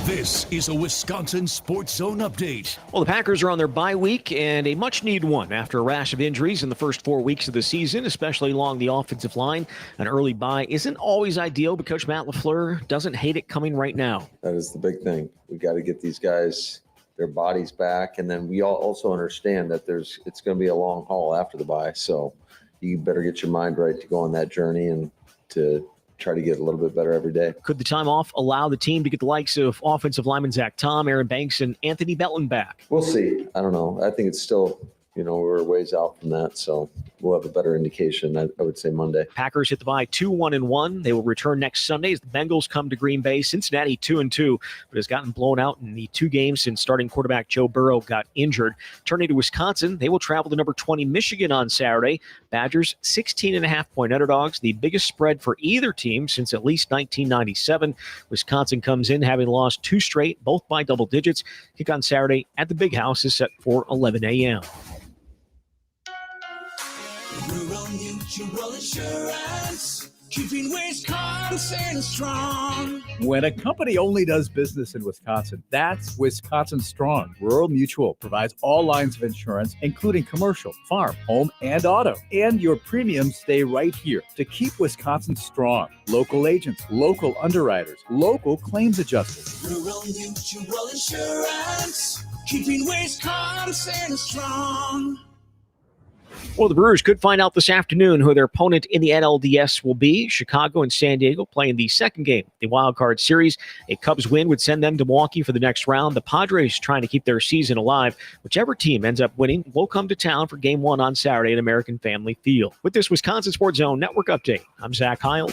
This is a Wisconsin Sports Zone update. Well, the Packers are on their bye week and a much-needed one after a rash of injuries in the first 4 weeks of the season, especially along the offensive line. An early bye isn't always ideal, but Coach Matt LaFleur doesn't hate it coming right now. That is the big thing. We got to get these guys their bodies back, and then we all also understand that it's going to be a long haul after the bye, so you better get your mind right to go on that journey and to try to get a little bit better every day. Could the time off allow the team to get the likes of offensive lineman Zach Tom, Aaron Banks, and Anthony Belton back? We'll see. I don't know. I think it's still, we're a ways out from that, so we'll have a better indication, I would say Monday. Packers hit the bye 2-1-1. They will return next Sunday as the Bengals come to Green Bay. Cincinnati 2-2, but has gotten blown out in the 2 games since starting quarterback Joe Burrow got injured. Turning to Wisconsin, they will travel to number 20 Michigan on Saturday. Badgers 16.5-point underdogs, the biggest spread for either team since at least 1997. Wisconsin comes in having lost 2 straight, both by double digits. Kick on Saturday at the Big House is set for 11 a.m. Rural Mutual Insurance, keeping Wisconsin strong. When a company only does business in Wisconsin, that's Wisconsin Strong. Rural Mutual provides all lines of insurance, including commercial, farm, home, and auto. And your premiums stay right here to keep Wisconsin strong. Local agents, local underwriters, local claims adjusters. Rural Mutual Insurance, keeping Wisconsin strong. Well, the Brewers could find out this afternoon who their opponent in the NLDS will be. Chicago and San Diego playing the second game, the wild card series. A Cubs win would send them to Milwaukee for the next round. The Padres trying to keep their season alive. Whichever team ends up winning will come to town for Game 1 on Saturday at American Family Field. With this Wisconsin Sports Zone Network update, I'm Zach Heil.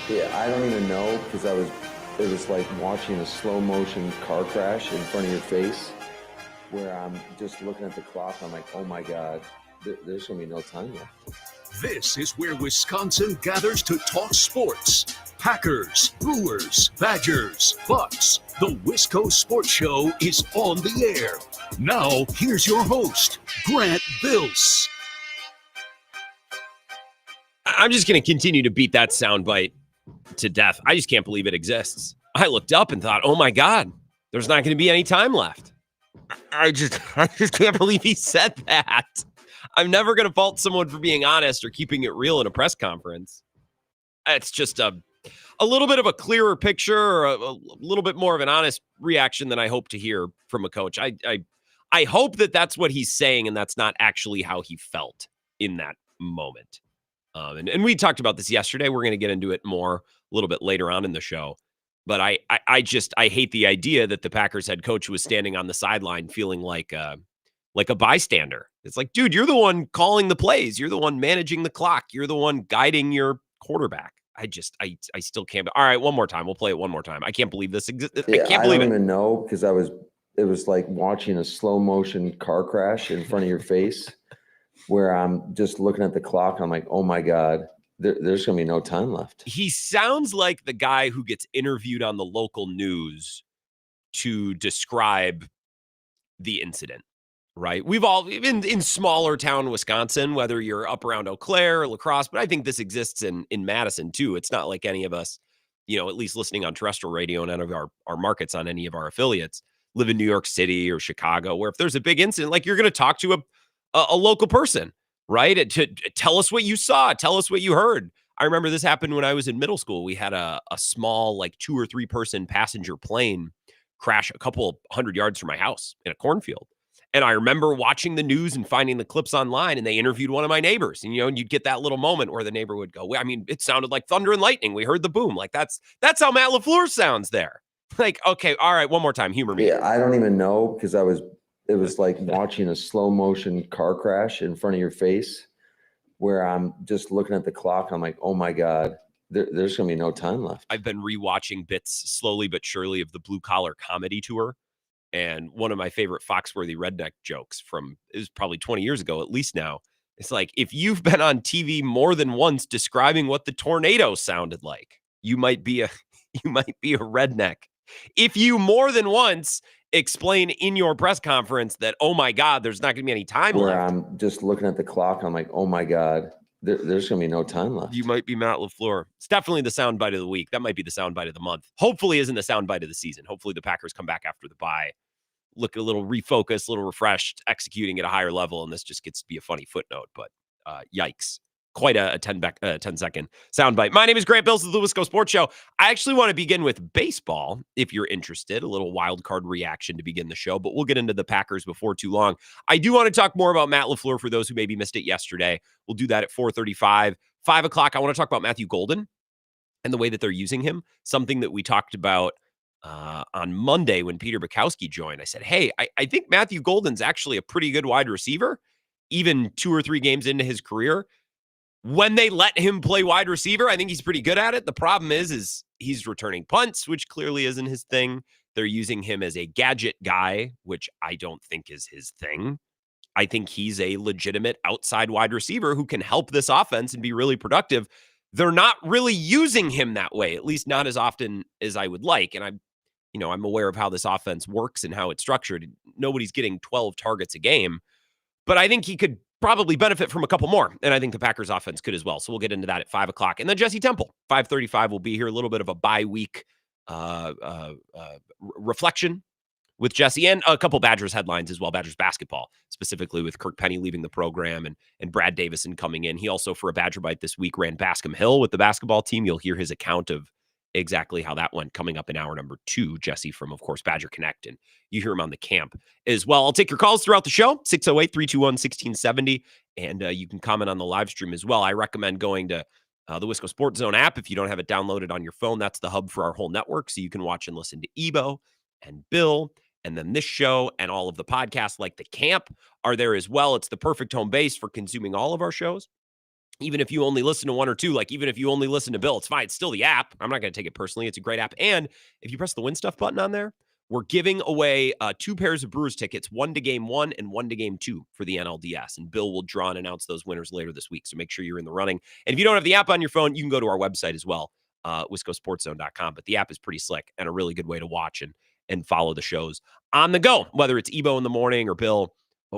Yeah, I don't even know because it was like watching a slow motion car crash in front of your face, where I'm just looking at the clock. I'm like, oh my God, there's going to be no time left. This is where Wisconsin gathers to talk sports. Packers, Brewers, Badgers, Bucks. The Wisco Sports Show is on the air. Now, here's your host, Grant Bills. I'm just going to continue to beat that soundbite to death. I just can't believe it exists. I looked up and thought, oh my God, there's not going to be any time left. I just can't believe he said that. I'm never going to fault someone for being honest or keeping it real in a press conference. It's just a little bit of a clearer picture, or a little bit more of an honest reaction than I hope to hear from a coach. I hope that that's what he's saying and that's not actually how he felt in that moment. And we talked about this yesterday. We're going to get into it more a little bit later on in the show. But I hate the idea that the Packers head coach was standing on the sideline feeling like a bystander. It's like, dude, you're the one calling the plays. You're the one managing the clock. You're the one guiding your quarterback. I still can't. All right, one more time. We'll play it one more time. I can't believe this exists. Yeah, I can't believe it. I don't even know because it was like watching a slow motion car crash in front of your face, where I'm just looking at the clock. I'm like, oh my God. There's going to be no time left. He sounds like the guy who gets interviewed on the local news to describe the incident, right? We've all been in smaller town Wisconsin, whether you're up around Eau Claire or La Crosse, but I think this exists in Madison too. It's not like any of us, at least listening on terrestrial radio and out of our markets on any of our affiliates, live in New York City or Chicago, where if there's a big incident, like you're going to talk to a local person, right? To tell us what you saw, tell us what you heard. I remember this happened when I was in middle school. We had a small, like 2 or 3 person passenger plane crash a couple 100 yards from my house in a cornfield. And I remember watching the news and finding the clips online, and they interviewed one of my neighbors. And, and you'd get that little moment where the neighbor would go, well, I mean, it sounded like thunder and lightning. We heard the boom. Like that's how Matt LaFleur sounds there. Like, okay, all right, one more time. Humor me. Yeah, I don't even know because it was like watching a slow motion car crash in front of your face, where I'm just looking at the clock. I'm like, oh my God, there's going to be no time left. I've been rewatching bits slowly but surely of the Blue Collar Comedy Tour. And one of my favorite Foxworthy redneck jokes it was probably 20 years ago, at least now. It's like, if you've been on TV more than once describing what the tornado sounded like, you might be a redneck. If you more than once explain in your press conference that, oh my God, there's not going to be any time where left. I'm just looking at the clock. I'm like, oh my God, there's going to be no time left. You might be Matt LaFleur. It's definitely the soundbite of the week. That might be the soundbite of the month. Hopefully isn't the soundbite of the season. Hopefully the Packers come back after the bye, look a little refocused, a little refreshed, executing at a higher level, and this just gets to be a funny footnote. But yikes. Quite a 10-second soundbite. My name is Grant Bills of the Wisco Sports Show. I actually want to begin with baseball, if you're interested. A little wild card reaction to begin the show, but we'll get into the Packers before too long. I do want to talk more about Matt LaFleur for those who maybe missed it yesterday. We'll do that at 4:35. 5 o'clock, I want to talk about Matthew Golden and the way that they're using him, something that we talked about on Monday when Peter Bukowski joined. I said, hey, I think Matthew Golden's actually a pretty good wide receiver, even 2 or 3 games into his career. When they let him play wide receiver, I think he's pretty good at it. The problem is he's returning punts, which clearly isn't his thing. They're using him as a gadget guy, which I don't think is his thing. I think he's a legitimate outside wide receiver who can help this offense and be really productive. They're not really using him that way, at least not as often as I would like. And I'm aware of how this offense works and how it's structured. Nobody's getting 12 targets a game, but I think he could probably benefit from a couple more. And I think the Packers offense could as well. So we'll get into that at 5 o'clock. And then Jesse Temple, 5:35 will be here. A little bit of a bye week reflection with Jesse, and a couple Badgers headlines as well. Badgers basketball, specifically with Kirk Penny leaving the program and Brad Davison coming in. He also, for a Badger Bite this week, ran Bascom Hill with the basketball team. You'll hear his account of exactly how that went coming up in hour number 2. Jesse from, of course, Badger Connect, and you hear him on the camp as well. I'll take your calls throughout the show, 608-321-1670, and you can comment on the live stream as well. I recommend going to the Wisco Sports Zone app if you don't have it downloaded on your phone. That's the hub for our whole network, so you can watch and listen to Ebo and Bill, and then this show and all of the podcasts like The Camp are there as well. It's the perfect home base for consuming all of our shows. Even if you only listen to 1 or 2, like even if you only listen to Bill, it's fine. It's still the app. I'm not going to take it personally. It's a great app. And if you press the Win Stuff button on there, we're giving away 2 pairs of Brewers tickets, 1 to game 1 and 1 to game 2 for the NLDS. And Bill will draw and announce those winners later this week. So make sure you're in the running. And if you don't have the app on your phone, you can go to our website as well, wiscosportszone.com. But the app is pretty slick and a really good way to watch and follow the shows on the go, whether it's Ebo in the morning or Bill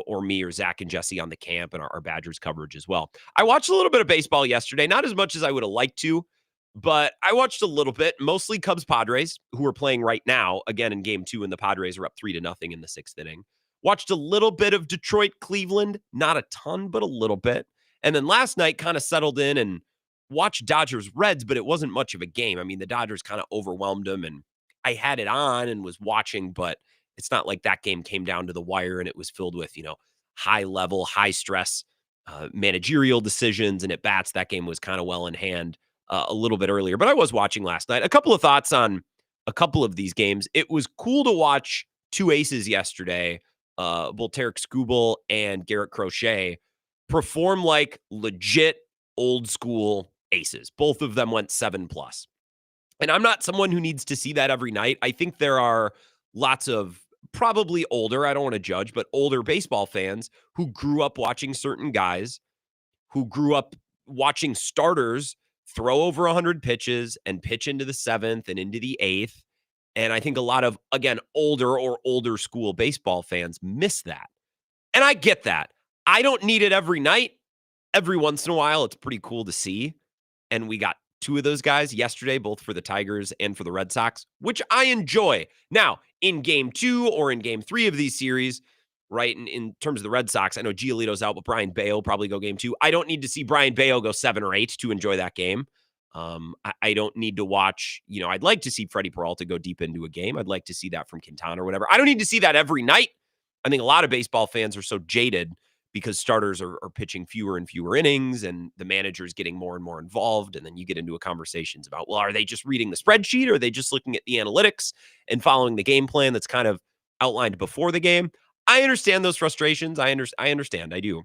or me or Zach and Jesse on the camp and our Badgers coverage as well. I watched a little bit of baseball yesterday, not as much as I would have liked to, but I watched a little bit, mostly Cubs Padres, who are playing right now, again in game 2, and the Padres are up 3-0 in the 6th inning. Watched a little bit of Detroit Cleveland, not a ton, but a little bit. And then last night kind of settled in and watched Dodgers Reds, but it wasn't much of a game. I mean, the Dodgers kind of overwhelmed them, and I had it on and was watching, but it's not like that game came down to the wire and it was filled with, high level, high stress managerial decisions and at bats. That game was kind of well in hand a little bit earlier, but I was watching last night. A couple of thoughts on a couple of these games. It was cool to watch 2 aces yesterday, both Tarek Skubal and Garrett Crochet, perform like legit old school aces. Both of them went 7+. And I'm not someone who needs to see that every night. I think there are lots of probably older, I don't want to judge, but older baseball fans who grew up watching certain guys, who grew up watching starters throw over 100 pitches and pitch into the 7th and into the 8th. And I think a lot of, again, older school baseball fans miss that. And I get that. I don't need it every night. Every once in a while, it's pretty cool to see. And we got 2 of those guys yesterday, both for the Tigers and for the Red Sox, which I enjoy. Now, in game 2 or in game 3 of these series, right, in terms of the Red Sox, I know Giolito's out, but Brian Bayo probably go game 2. I don't need to see Brian Bayo go 7 or 8 to enjoy that game. I don't need to watch, I'd like to see Freddie Peralta go deep into a game. I'd like to see that from Quintana or whatever. I don't need to see that every night. I think a lot of baseball fans are so jaded because starters are pitching fewer and fewer innings and the manager is getting more and more involved. And then you get into a conversations about, well, are they just reading the spreadsheet or are they just looking at the analytics and following the game plan that's kind of outlined before the game? I understand those frustrations. I understand. I do.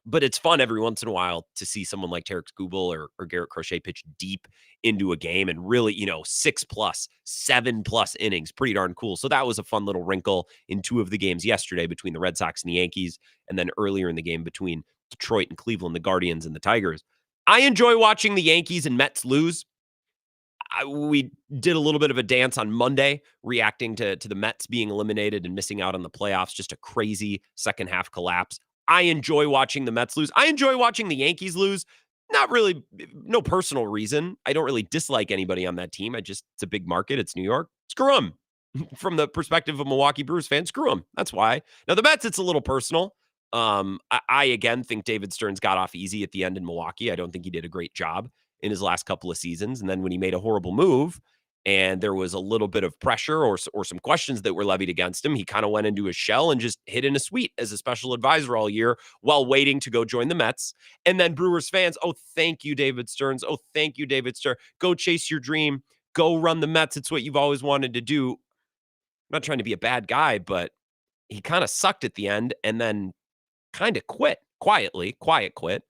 But it's fun every once in a while to see someone like Tarek Skubal or Garrett Crochet pitch deep into a game and really, 6+, 7+ innings. Pretty darn cool. So that was a fun little wrinkle in 2 of the games yesterday between the Red Sox and the Yankees, and then earlier in the game between Detroit and Cleveland, the Guardians and the Tigers. I enjoy watching the Yankees and Mets lose. We did a little bit of a dance on Monday, reacting to the Mets being eliminated and missing out on the playoffs. Just a crazy second half collapse. I enjoy watching the Mets lose. I enjoy watching the Yankees lose, Not really, no personal reason. I don't really dislike anybody on that team. It's a big market. It's New York. Screw them. From the perspective of Milwaukee Brewers fans, screw them. That's why. Now, the Mets, it's a little personal. I again think David Stearns got off easy at the end in Milwaukee. I don't think he did a great job in his last couple of seasons. And then when he made a horrible move and there was a little bit of pressure or some questions that were levied against him, he kind of went into his shell and just hid in a suite as a special advisor all year while waiting to go join the Mets. And then Brewers fans, oh, thank you, David Stearns. Oh, thank you, David Stearns. Go chase your dream. Go run the Mets. It's what you've always wanted to do. I'm not trying to be a bad guy, but he kind of sucked at the end and then kind of quit quiet quit,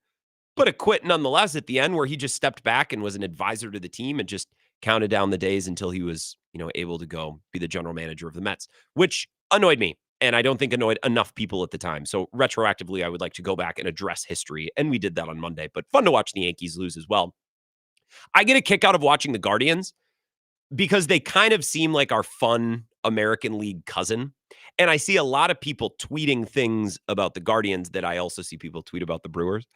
but a quit nonetheless at the end where he just stepped back and was an advisor to the team and just counted down the days until he was, able to go be the general manager of the Mets, which annoyed me. And I don't think annoyed enough people at the time. So retroactively, I would like to go back and address history. And we did that on Monday, but fun to watch the Yankees lose as well. I get a kick out of watching the Guardians because they kind of seem like our fun American League cousin. And I see a lot of people tweeting things about the Guardians that I also see people tweet about the Brewers.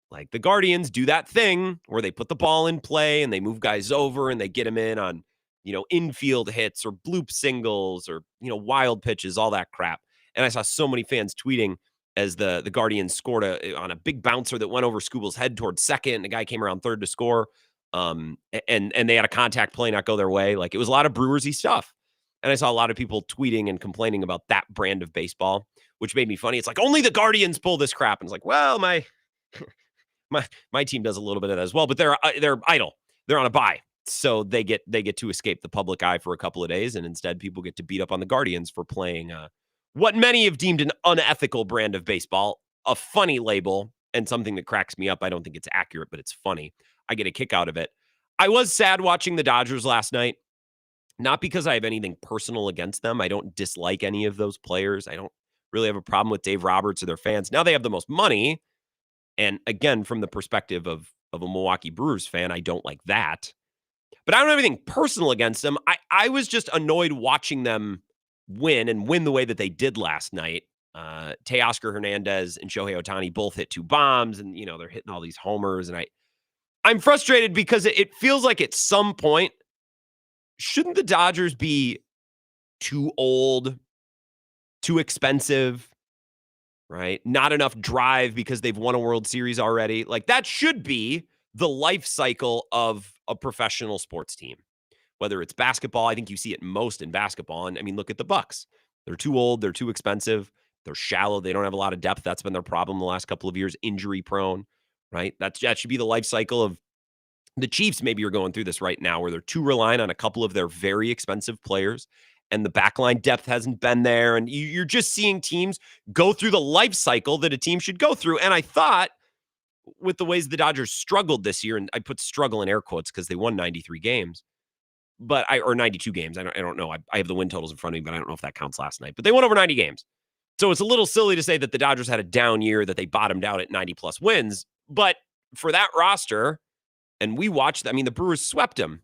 Like the Guardians do that thing where they put the ball in play and they move guys over and they get them in on, infield hits or bloop singles or, wild pitches, all that crap. And I saw so many fans tweeting as the Guardians scored on a big bouncer that went over Scooble's head towards second. The guy came around third to score. And they had a contact play not go their way. Like it was a lot of Brewersy stuff. And I saw a lot of people tweeting and complaining about that brand of baseball, which made me funny. It's like only the Guardians pull this crap. And it's like, well, my team does a little bit of that as well, but they're idle. They're on a bye. So they get to escape the public eye for a couple of days. And instead people get to beat up on the Guardians for playing what many have deemed an unethical brand of baseball, a funny label and something that cracks me up. I don't think it's accurate, but it's funny. I get a kick out of it. I was sad watching the Dodgers last night. Not because I have anything personal against them. I don't dislike any of those players. I don't really have a problem with Dave Roberts or their fans. Now they have the most money. And again, from the perspective of a Milwaukee Brewers fan, I don't like that. But I don't have anything personal against them. I was just annoyed watching them win the way that they did last night. Teoscar Hernandez and Shohei Ohtani both hit 2 bombs and, they're hitting all these homers. And I'm frustrated because it feels like at some point, shouldn't the Dodgers be too old, too expensive, right? Not enough drive because they've won a World Series already. Like that should be the life cycle of a professional sports team. Whether it's basketball, I think you see it most in basketball. And I mean, look at the Bucks. They're too old. They're too expensive. They're shallow. They don't have a lot of depth. That's been their problem the last couple of years. Injury prone, right? That should be the life cycle of the Chiefs. Maybe you're going through this right now where they're too reliant on a couple of their very expensive players and the backline depth hasn't been there. And you're just seeing teams go through the life cycle that a team should go through. And I thought with the ways the Dodgers struggled this year, and I put struggle in air quotes because they won 93 games, or 92 games. I don't know. I have the win totals in front of me, but I don't know if that counts last night, but they won over 90 games. So it's a little silly to say that the Dodgers had a down year, that they bottomed out at 90 plus wins. But for that roster, and we watched, the Brewers swept them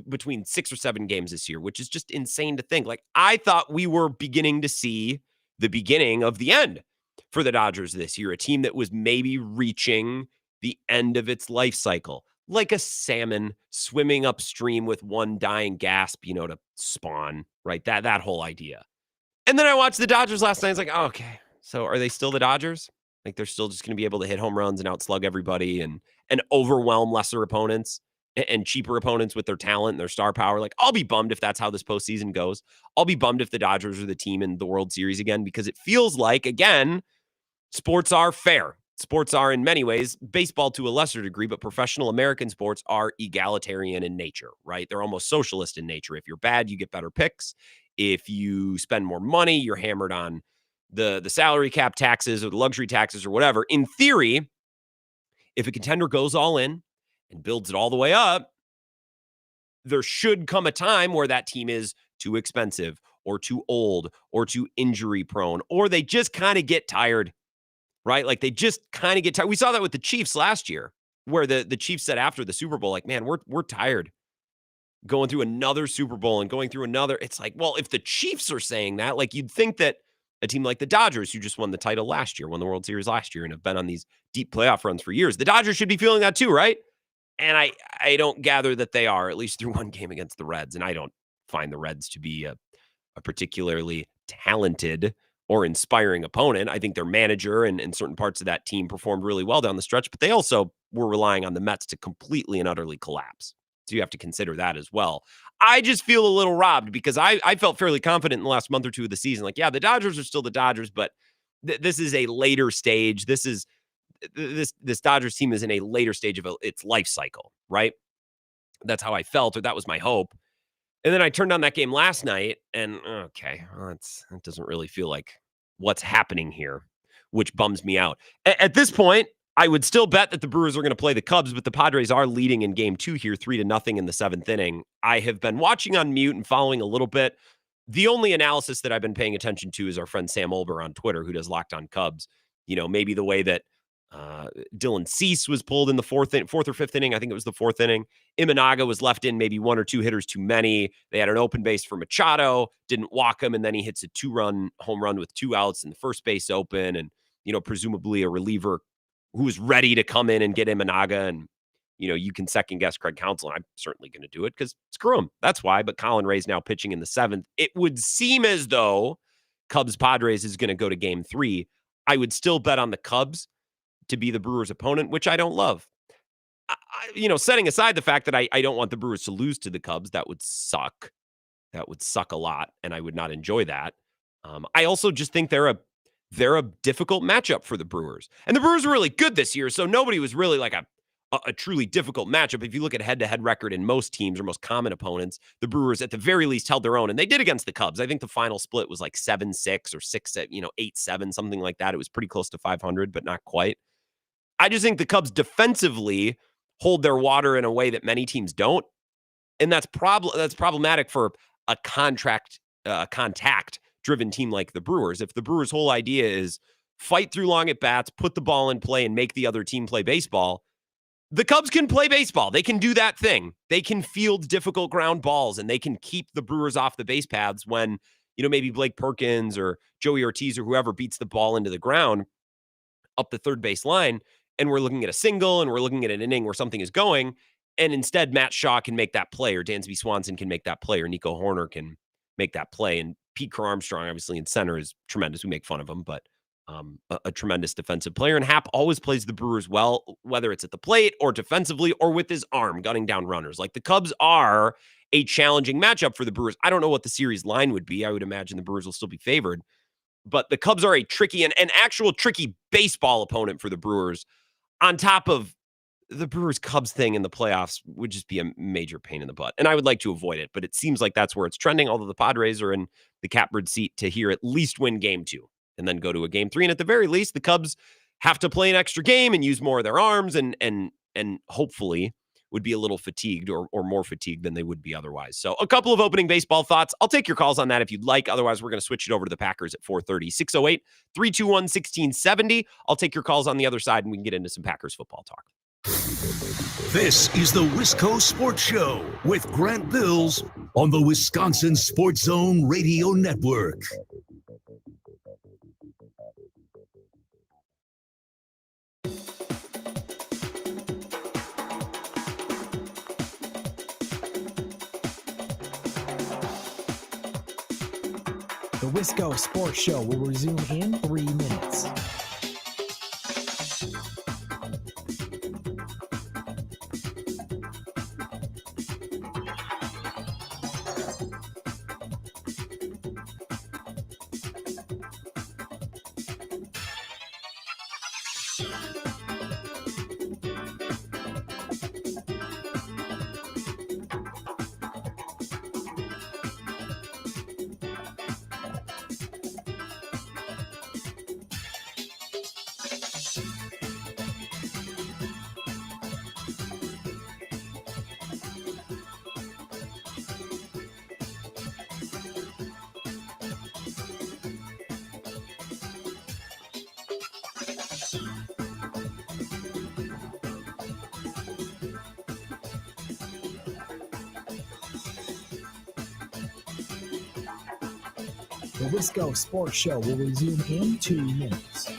between 6 or 7 games this year, which is just insane to think. Like, I thought we were beginning to see the beginning of the end for the Dodgers this year, a team that was maybe reaching the end of its life cycle, like a salmon swimming upstream with one dying gasp, to spawn, right? That whole idea. And then I watched the Dodgers last night. It's like, oh, okay, so are they still the Dodgers? Like they're still just going to be able to hit home runs and outslug everybody and overwhelm lesser opponents and cheaper opponents with their talent and their star power. Like I'll be bummed if that's how this postseason goes. I'll be bummed if the Dodgers are the team in the World Series again, because it feels like, again, sports are fair. Sports are in many ways, baseball to a lesser degree, but professional American sports are egalitarian in nature, right? They're almost socialist in nature. If you're bad, you get better picks. If you spend more money, you're hammered on the salary cap taxes or the luxury taxes or whatever. In theory, if a contender goes all in and builds it all the way up, there should come a time where that team is too expensive or too old or too injury prone, or they just kind of get tired, right? Like they just kind of get tired. We saw that with the Chiefs last year, where the Chiefs said after the Super Bowl, like, man, we're tired going through another Super Bowl and going through another. It's like, well, if the Chiefs are saying that, like you'd think that a team like the Dodgers, who just won the title last year, won the World Series last year, and have been on these deep playoff runs for years. The Dodgers should be feeling that too, right? And I don't gather that they are, at least through one game against the Reds. And I don't find the Reds to be a particularly talented or inspiring opponent. I think their manager and certain parts of that team performed really well down the stretch, but they also were relying on the Mets to completely and utterly collapse. So you have to consider that as well. I just feel a little robbed because I felt fairly confident in the last month or two of the season. Like, yeah, the Dodgers are still the Dodgers, but this is a later stage. This Dodgers team is in a later stage of its life cycle, right? That's how I felt, or that was my hope. And then I turned on that game last night, and okay, well, it doesn't really feel like what's happening here, which bums me out. At this point, I would still bet that the Brewers are going to play the Cubs, but the Padres are leading in game 2 here, 3-0 in the 7th inning. I have been watching on mute and following a little bit. The only analysis that I've been paying attention to is our friend Sam Olber on Twitter, who does Locked on Cubs. You know, maybe the way that Dylan Cease was pulled in the 4th or 5th inning. I think it was the 4th inning. Imanaga was left in maybe 1 or 2 hitters too many. They had an open base for Machado, didn't walk him, and then he hits a 2-run home run with 2 outs and the first base open, and, you know, presumably a reliever who was ready to come in and get Imanaga. And, you know, you can second guess Craig Counsell, and I'm certainly going to do it because screw him. That's why. But Colin Ray's now pitching in the 7th. It would seem as though Cubs Padres is going to go to game 3. I would still bet on the Cubs to be the Brewers' opponent, which I don't love. Setting aside the fact that I don't want the Brewers to lose to the Cubs, that would suck. That would suck a lot, and I would not enjoy that. I also just think they're a difficult matchup for the Brewers. And the Brewers were really good this year, so nobody was really like a truly difficult matchup. If you look at head-to-head record in most teams or most common opponents, the Brewers at the very least held their own, and they did against the Cubs. I think the final split was like 7-6 or 8-7, something like that. It was pretty close to 500, but not quite. I just think the Cubs defensively hold their water in a way that many teams don't. And that's problematic for a contact-driven team like the Brewers. If the Brewers' whole idea is fight through long at bats, put the ball in play, and make the other team play baseball, the Cubs can play baseball. They can do that thing. They can field difficult ground balls, and they can keep the Brewers off the base paths when, maybe Blake Perkins or Joey Ortiz or whoever beats the ball into the ground up the third base line. And we're looking at a single, and we're looking at an inning where something is going, and instead Matt Shaw can make that play, or Dansby Swanson can make that play, or Nico Horner can make that play. And Pete Crow Armstrong, obviously in center, is tremendous. We make fun of him, but a tremendous defensive player. And Happ always plays the Brewers well, whether it's at the plate or defensively or with his arm gunning down runners. Like, the Cubs are a challenging matchup for the Brewers. I don't know what the series line would be. I would imagine the Brewers will still be favored, but the Cubs are a tricky and an actual tricky baseball opponent for the Brewers. On top of the Brewers-Cubs thing in the playoffs would just be a major pain in the butt. And I would like to avoid it, but it seems like that's where it's trending, although the Padres are in the catbird seat to here at least win game 2 and then go to a game 3. And at the very least, the Cubs have to play an extra game and use more of their arms and hopefully would be a little fatigued or more fatigued than they would be otherwise. So a couple of opening baseball thoughts. I'll take your calls on that if you'd like. Otherwise, we're going to switch it over to the Packers at 4:30. 608-321-1670. I'll take your calls on the other side, and we can get into some Packers football talk. This is the Wisco Sports Show with Grant Bills on the Wisconsin Sports Zone Radio Network. The Wisco Sports Show will resume in 3 minutes. The Wisco Sports Show will resume in 2 minutes.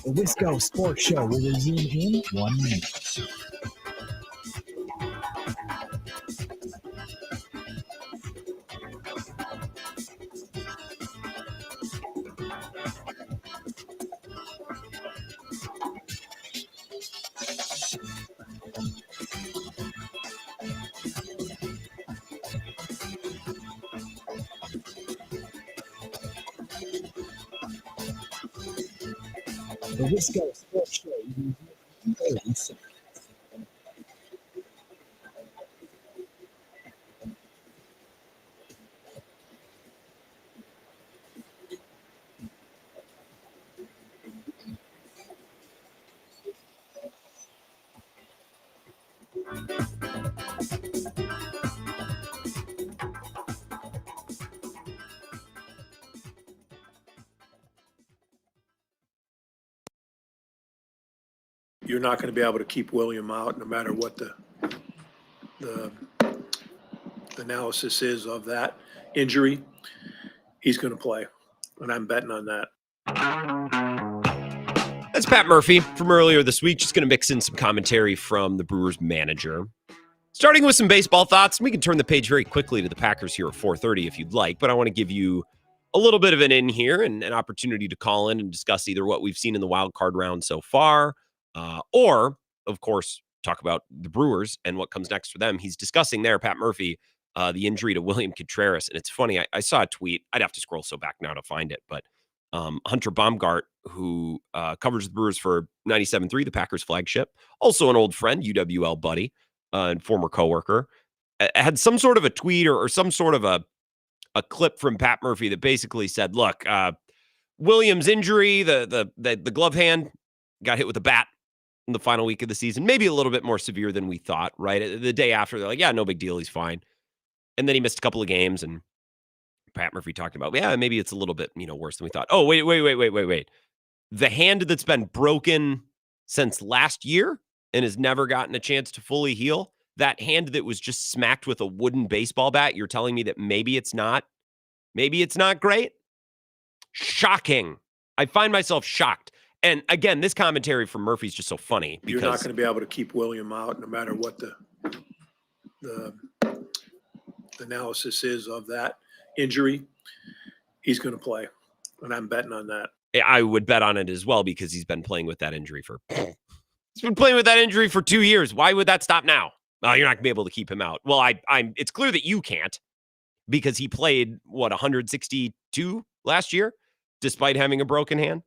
The Wisco Sports Show will resume in 1 minute. The Wisco Sports Show will resume in 30 seconds. You're not going to be able to keep William out no matter what the analysis is of that injury. He's going to play, and I'm betting on that. That's Pat Murphy from earlier this week. Just going to mix in some commentary from the Brewers manager. Starting with some baseball thoughts, we can turn the page very quickly to the Packers here at 4:30 if you'd like, but I want to give you a little bit of an in here and an opportunity to call in and discuss either what we've seen in the wild card round so far, or, of course, talk about the Brewers and what comes next for them. He's discussing there, Pat Murphy, the injury to William Contreras. And it's funny, I saw a tweet. I'd have to scroll so back now to find it. But Hunter Baumgart, who covers the Brewers for 97.3, the Packers flagship, also an old friend, UWL buddy, and former coworker, had some sort of a tweet or some sort of a clip from Pat Murphy that basically said, look, Williams' injury, the glove hand, got hit with a bat in the final week of the season, maybe a little bit more severe than we thought, right? The day after, they're like, yeah, no big deal, he's fine. And then he missed a couple of games, and Pat Murphy talked about, yeah, maybe it's a little bit, worse than we thought. Oh, wait. The hand that's been broken since last year and has never gotten a chance to fully heal, that hand that was just smacked with a wooden baseball bat, you're telling me that maybe it's not great? Shocking. I find myself shocked. And again, this commentary from Murphy is just so funny because you're not going to be able to keep William out no matter what the analysis is of that injury. He's going to play, and I'm betting on that. I would bet on it as well because he's been playing with that injury for 2 years. Why would that stop now? You're not going to be able to keep him out. Well, it's clear that you can't because he played 162 last year despite having a broken hand.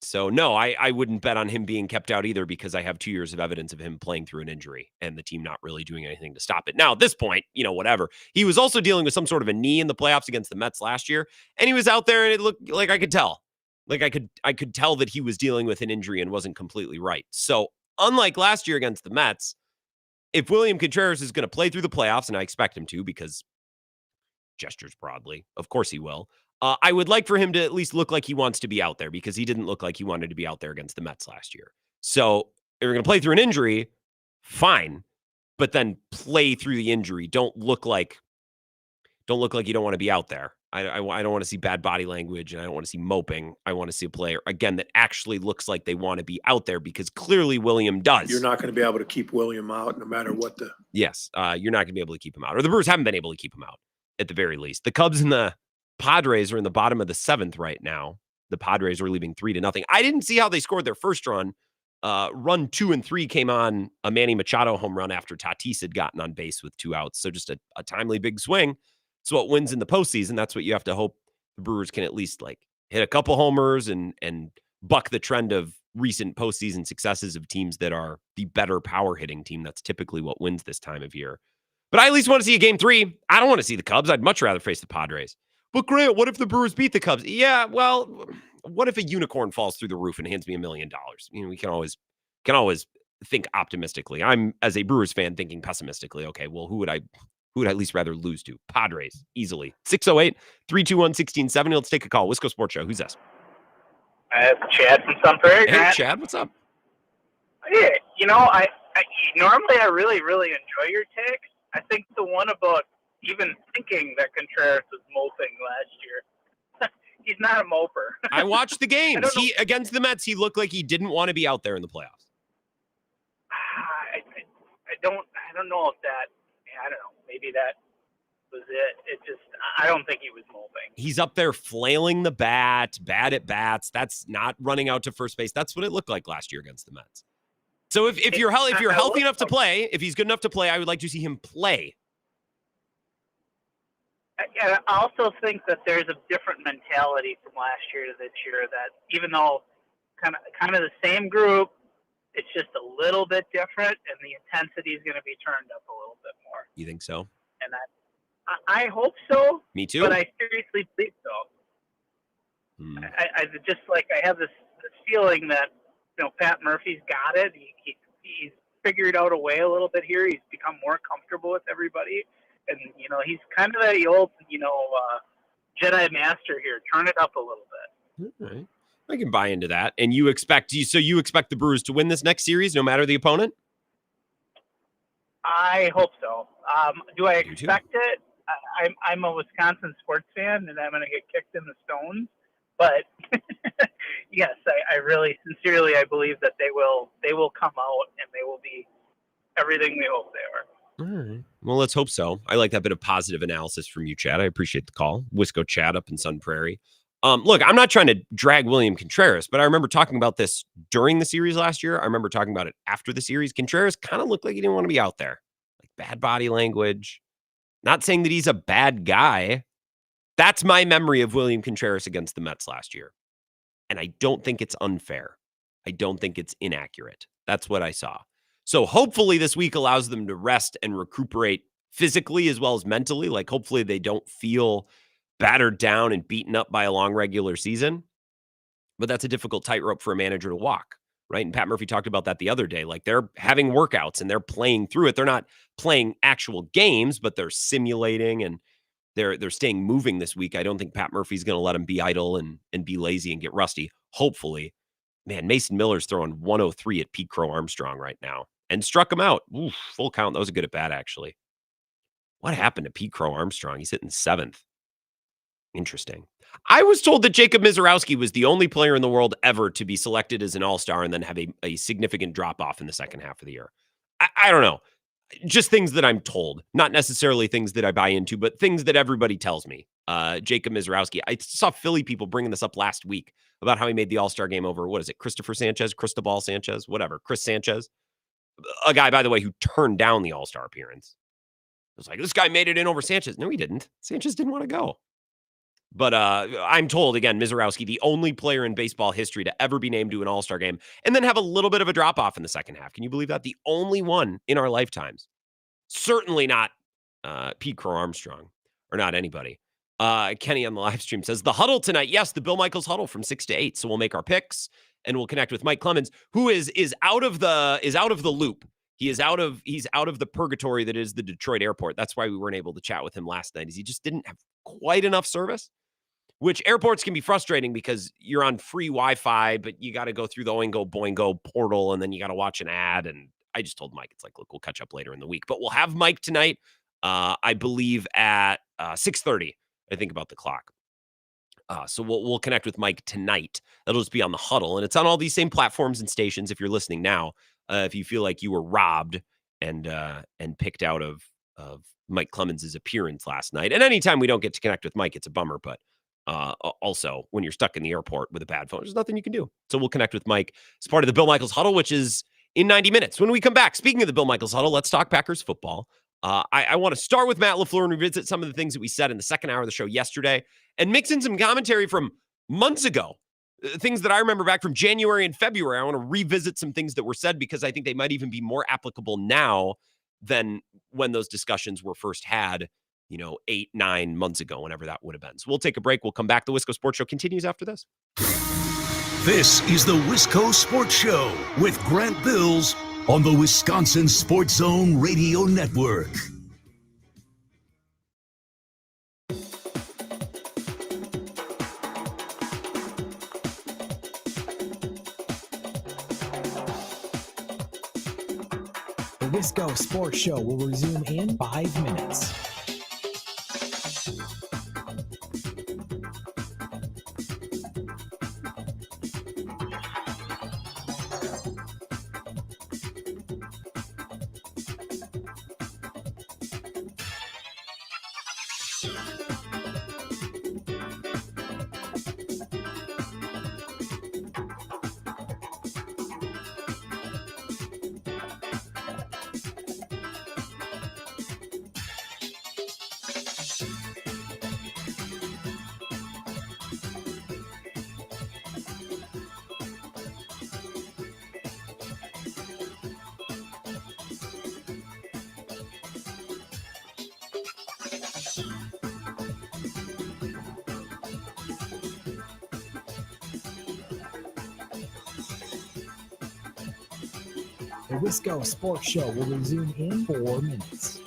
So, no, I wouldn't bet on him being kept out either because I have 2 years of evidence of him playing through an injury and the team not really doing anything to stop it. Now, at this point, whatever. He was also dealing with some sort of a knee in the playoffs against the Mets last year, and he was out there, and it looked like I could tell. Like I could tell that he was dealing with an injury and wasn't completely right. So, unlike last year against the Mets, if William Contreras is going to play through the playoffs, and I expect him to because gestures broadly, of course he will, I would like for him to at least look like he wants to be out there because he didn't look like he wanted to be out there against the Mets last year. So if you're going to play through an injury, fine, but then play through the injury. Don't look like you don't want to be out there. I don't want to see bad body language, and I don't want to see moping. I want to see a player, again, that actually looks like they want to be out there because clearly William does. You're not going to be able to keep William out no matter what the... Yes, you're not going to be able to keep him out. Or the Brewers haven't been able to keep him out at the very least. The Cubs and the Padres are in the bottom of the 7th right now. the Padres were leaving 3-0. I didn't see how they scored their first run. Run 2 and 3 came on a Manny Machado home run after Tatis had gotten on base with 2 outs. So just a timely big swing. It's what wins in the postseason. That's what you have to hope the Brewers can at least like hit a couple homers and buck the trend of recent postseason successes of teams that are the better power hitting team. That's typically what wins this time of year. But I at least want to see a game 3. I don't want to see the Cubs. I'd much rather face the Padres. But Grant, what if the Brewers beat the Cubs? Yeah, well, what if a unicorn falls through the roof and hands me $1 million? You know, we can always think optimistically. I'm, as a Brewers fan, thinking pessimistically. Okay, well, who would I at least rather lose to? Padres, easily. 608-321-1670. Let's take a call. Wisco Sports Show. Who's this? It's Chad from Sun Prairie. Hey, Chad, what's up? Yeah, you know, I normally I really, really enjoy your takes. I think the one about even thinking that Contreras was moping last year, he's not a moper. I watched the games. He against the Mets, he looked like he didn't want to be out there in the playoffs. I don't know if that. I don't know. Maybe that was it. It just. I don't think he was moping. He's up there flailing the bat, bad at bats. That's not running out to first base. That's what it looked like last year against the Mets. So if you're healthy enough to play, if he's good enough to play, I would like to see him play. I also think that there's a different mentality from last year to this year. That even though kind of the same group, it's just a little bit different, and the intensity is going to be turned up a little bit more. You think so? And I hope so. Me too. But I seriously believe so. I just like I have this feeling that Pat Murphy's got it. He's figured out a way a little bit here. He's become more comfortable with everybody, and he's kind of the old Jedi Master here. Turn it up a little bit. All right. I can buy into that. And you expect the Brewers to win this next series, no matter the opponent? I hope so. Do I expect it? I'm a Wisconsin sports fan, and I'm going to get kicked in the stones. But yes, I really sincerely I believe that they will come out and they will be everything we hope they are. All right. Well, let's hope so. I like that bit of positive analysis from you, Chad. I appreciate the call. Wisco Chad up in Sun Prairie. Look, I'm not trying to drag William Contreras, but I remember talking about this during the series last year. I remember talking about it after the series. Contreras kind of looked like he didn't want to be out there. Like bad body language. Not saying that he's a bad guy. That's my memory of William Contreras against the Mets last year. And I don't think it's unfair. I don't think it's inaccurate. That's what I saw. So hopefully this week allows them to rest and recuperate physically as well as mentally. Like hopefully they don't feel battered down and beaten up by a long regular season. But that's a difficult tightrope for a manager to walk, right? And Pat Murphy talked about that the other day. Like they're having workouts and they're playing through it. They're not playing actual games, but they're simulating and they're staying moving this week. I don't think Pat Murphy's going to let them be idle and be lazy and get rusty. Hopefully. Man, Mason Miller's throwing 103 at Pete Crow Armstrong right now and struck him out. Oof, full count. That was a good at bat, actually. What happened to Pete Crow Armstrong? He's hitting 7th. Interesting. I was told that Jacob Mizorowski was the only player in the world ever to be selected as an all-star and then have a significant drop-off in the second half of the year. I don't know. Just things that I'm told, not necessarily things that I buy into, but things that everybody tells me. Jacob Mizorowski. I saw Philly people bringing this up last week about how he made the All-Star game over, what is it, Cristobal Sanchez, whatever, Chris Sanchez. A guy, by the way, who turned down the All-Star appearance. It was like, this guy made it in over Sanchez. No, he didn't. Sanchez didn't want to go. But I'm told, again, Mizorowski, the only player in baseball history to ever be named to an All-Star game and then have a little bit of a drop-off in the second half. Can you believe that? The only one in our lifetimes. Certainly not Pete Crow Armstrong or not anybody. Kenny on the live stream says, the huddle tonight. Yes, the Bill Michaels huddle from 6 to 8. So we'll make our picks and we'll connect with Mike Clemens, who is out of the loop. He's out of the purgatory that is the Detroit airport. That's why we weren't able to chat with him last night, is he just didn't have quite enough service. Which airports can be frustrating because you're on free Wi-Fi, but you got to go through the Oingo Boingo portal, and then you got to watch an ad. And I just told Mike, it's like, look, we'll catch up later in the week. But we'll have Mike tonight, I believe, at 6:30, I think, about the clock. So we'll connect with Mike tonight. That'll just be on the huddle. And it's on all these same platforms and stations if you're listening now. If you feel like you were robbed and picked out of Mike Clemens' appearance last night. And anytime we don't get to connect with Mike, it's a bummer, but Also, when you're stuck in the airport with a bad phone, there's nothing you can do. So we'll connect with Mike as part of the Bill Michaels Huddle, which is in 90 minutes. When we come back, speaking of the Bill Michaels Huddle, let's talk Packers football. I want to start with Matt LaFleur and revisit some of the things that we said in the second hour of the show yesterday and mix in some commentary from months ago. Things that I remember back from January and February. I want to revisit some things that were said because I think they might even be more applicable now than when those discussions were first had, 8-9 months ago, whenever that would have been. So we'll take a break. We'll come back. The Wisco Sports Show continues after this. This is the Wisco Sports Show with Grant Bills on the Wisconsin Sports Zone Radio Network. The Wisco Sports Show will resume in 5 minutes. The Wisco Sports Show will resume in 4 minutes.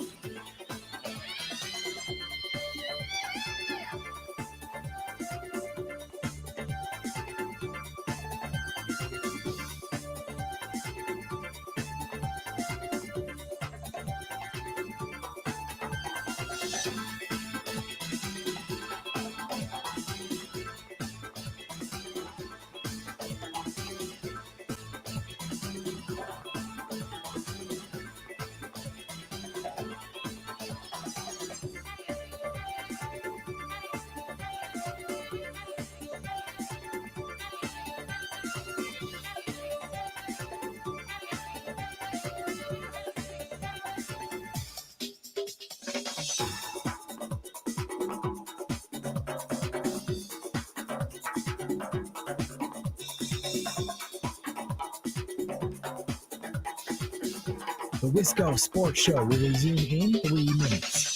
The Wisco Sports Show will resume in 3 minutes.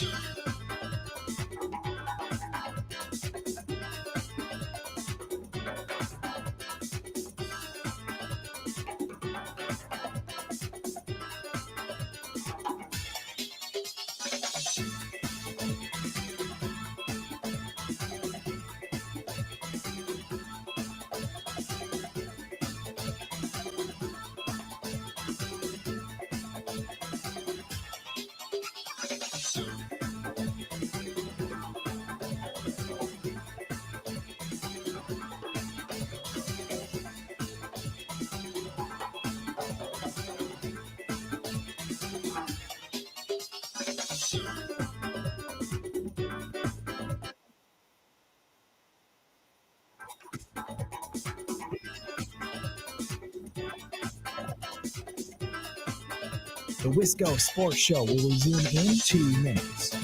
The Wisco Sports Show will resume in 2 minutes.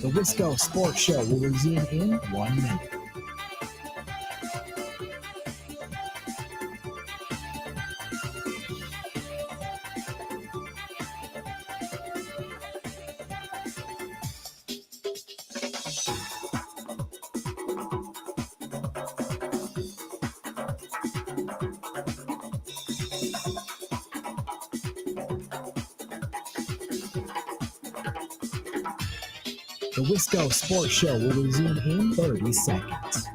The Wisco Sports Show will resume in 1 minute. The Wisco Sports Show will resume in 30 seconds.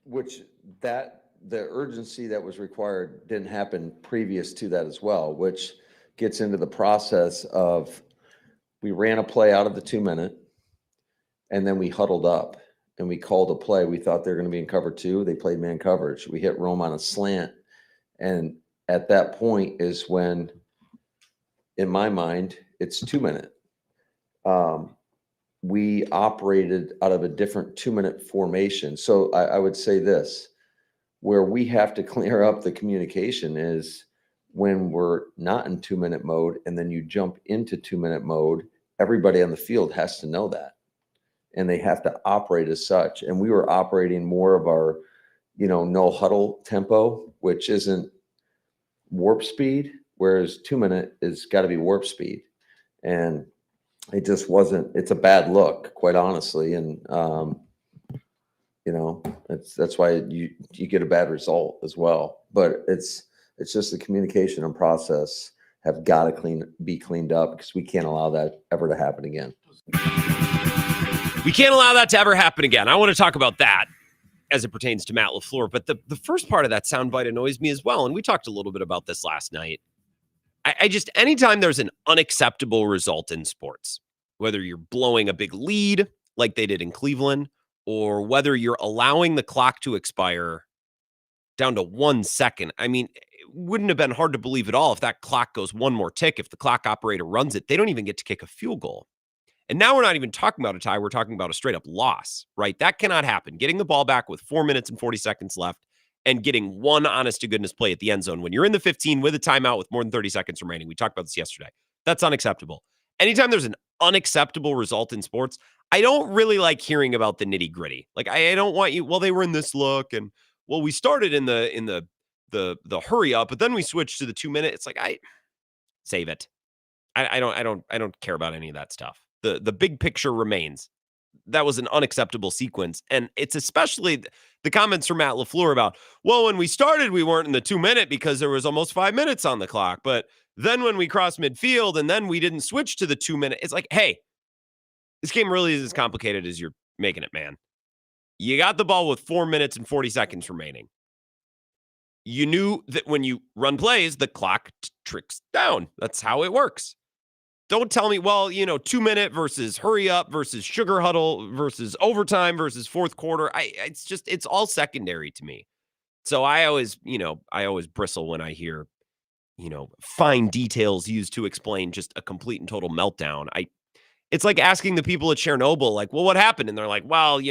Which the urgency that was required didn't happen previous to that as well, which gets into the process of we ran a play out of the 2-minute and then we huddled up and we called a play. We thought they were going to be in cover 2. They played man coverage. We hit Rome on a slant. And at that point is when, in my mind, it's 2-minute. We operated out of a different 2-minute formation. So I would say this, where we have to clear up the communication is when we're not in 2-minute mode and then you jump into 2-minute mode, everybody on the field has to know that. And they have to operate as such. And we were operating more of our, no huddle tempo, which isn't warp speed, whereas 2-minute is got to be warp speed. And it just wasn't, it's a bad look, quite honestly. And, that's why you get a bad result as well. But it's just the communication and process have got to be cleaned up because we can't allow that ever to happen again. We can't allow that to ever happen again. I want to talk about that as it pertains to Matt LaFleur. But the first part of that soundbite annoys me as well. And we talked a little bit about this last night. I just, anytime there's an unacceptable result in sports, whether you're blowing a big lead like they did in Cleveland, or whether you're allowing the clock to expire down to 1 second. I mean, it wouldn't have been hard to believe at all if that clock goes one more tick. If the clock operator runs it, they don't even get to kick a field goal. And now we're not even talking about a tie. We're talking about a straight up loss, right? That cannot happen. Getting the ball back with 4 minutes and 40 seconds left and getting one honest to goodness play at the end zone when you're in the 15 with a timeout with more than 30 seconds remaining. We talked about this yesterday. That's unacceptable. Anytime there's an unacceptable result in sports, I don't really like hearing about the nitty gritty. Like, I don't want you, well, they were in this look and well, we started in the hurry up, but then we switched to the 2-minute. It's like, I save it. I don't care about any of that stuff. The big picture remains. That was an unacceptable sequence. And it's especially the comments from Matt LaFleur about, well, when we started, we weren't in the 2-minute because there was almost 5 minutes on the clock. But then when we crossed midfield and then we didn't switch to the 2-minute, it's like, hey, this game really is as complicated as you're making it, man. You got the ball with 4 minutes and 40 seconds remaining. You knew that when you run plays, the clock tricks down. That's how it works. Don't tell me, well, 2-minute versus hurry up versus sugar huddle versus overtime versus fourth quarter. It's all secondary to me. So I always bristle when I hear, fine details used to explain just a complete and total meltdown. It's like asking the people at Chernobyl, like, well, what happened? And they're like, well,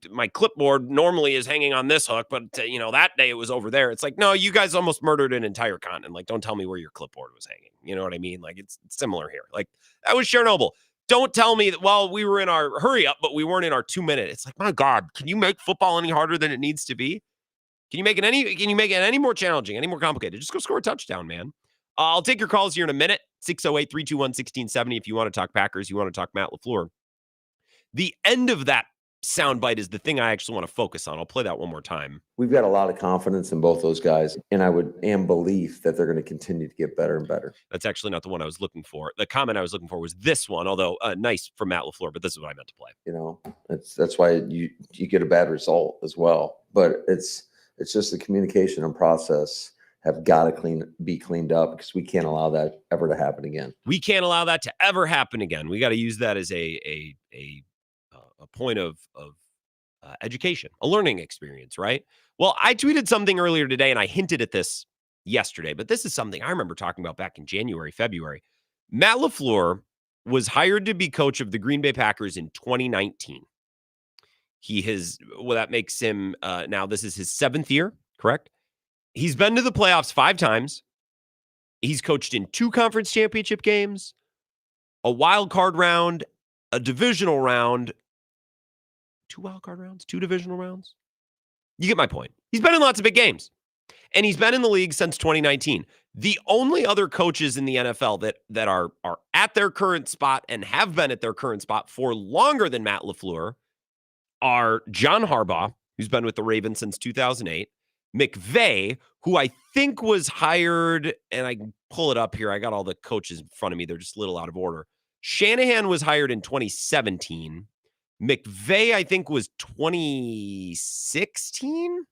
my clipboard normally is hanging on this hook, but that day it was over there. It's like, no, you guys almost murdered an entire continent. Like, don't tell me where your clipboard was hanging. You know what I mean? Like, it's similar here. Like, that was Chernobyl. Don't tell me that, well, we were in our hurry up, but we weren't in our 2-minute. It's like, my God, can you make football any harder than it needs to be? Can you make it any more challenging, any more complicated? Just go score a touchdown, man. I'll take your calls here in a minute. 608-321-1670 if you want to talk Packers, you want to talk Matt LaFleur. The end of that soundbite is the thing I actually want to focus on. I'll play that one more time. We've got a lot of confidence in both those guys, and belief that they're going to continue to get better and better. That's actually not the one I was looking for. The comment I was looking for was this one, although nice from Matt LaFleur, but this is what I meant to play. That's why you get a bad result as well. But it's just the communication and process have got to be cleaned up because we can't allow that ever to happen again. We can't allow that to ever happen again. We got to use that as a point of education, a learning experience, right? Well, I tweeted something earlier today and I hinted at this yesterday, but this is something I remember talking about back in January, February. Matt LaFleur was hired to be coach of the Green Bay Packers in 2019. That makes him, now this is his 7th year, correct? He's been to the playoffs 5 times. He's coached in 2 conference championship games, a wild card round, a divisional round, 2 wild card rounds, 2 divisional rounds. You get my point. He's been in lots of big games, and he's been in the league since 2019. The only other coaches in the NFL that are at their current spot and have been at their current spot for longer than Matt LaFleur are John Harbaugh, who's been with the Ravens since 2008, McVay, who I think was hired, and I can pull it up here. I got all the coaches in front of me. They're just a little out of order. Shanahan was hired in 2017. McVay, I think, was 2016.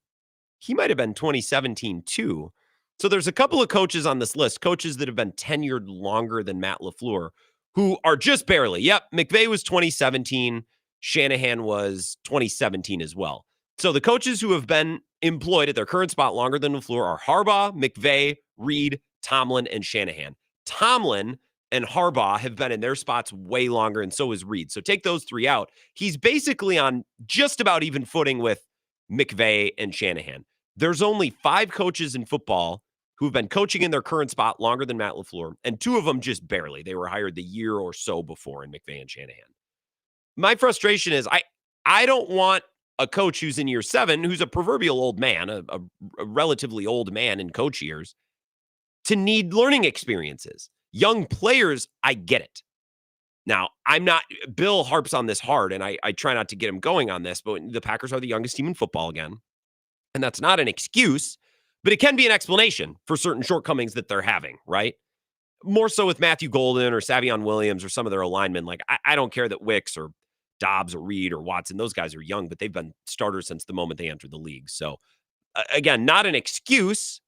He might have been 2017 too. So there's a couple of coaches on this list, coaches that have been tenured longer than Matt LaFleur, who are just barely. Yep, McVay was 2017. Shanahan was 2017 as well. So the coaches who have been employed at their current spot longer than LaFleur are Harbaugh, McVay, Reed, Tomlin, and Shanahan. Tomlin and Harbaugh have been in their spots way longer, and so is Reed. So take those 3 out. He's basically on just about even footing with McVay and Shanahan. There's only 5 coaches in football who've been coaching in their current spot longer than Matt LaFleur, and 2 of them just barely. They were hired the year or so before in McVay and Shanahan. My frustration is I don't want a coach who's in year 7, who's a proverbial old man, a relatively old man in coach years, to need learning experiences. Young players, I get it. Now, Bill harps on this hard, and I try not to get him going on this, but the Packers are the youngest team in football again. And that's not an excuse, but it can be an explanation for certain shortcomings that they're having, right? More so with Matthew Golden or Savion Williams or some of their alignment. Like, I don't care that Wicks or Dobbs or Reed or Watson, those guys are young, but they've been starters since the moment they entered the league. So, again, not an excuse.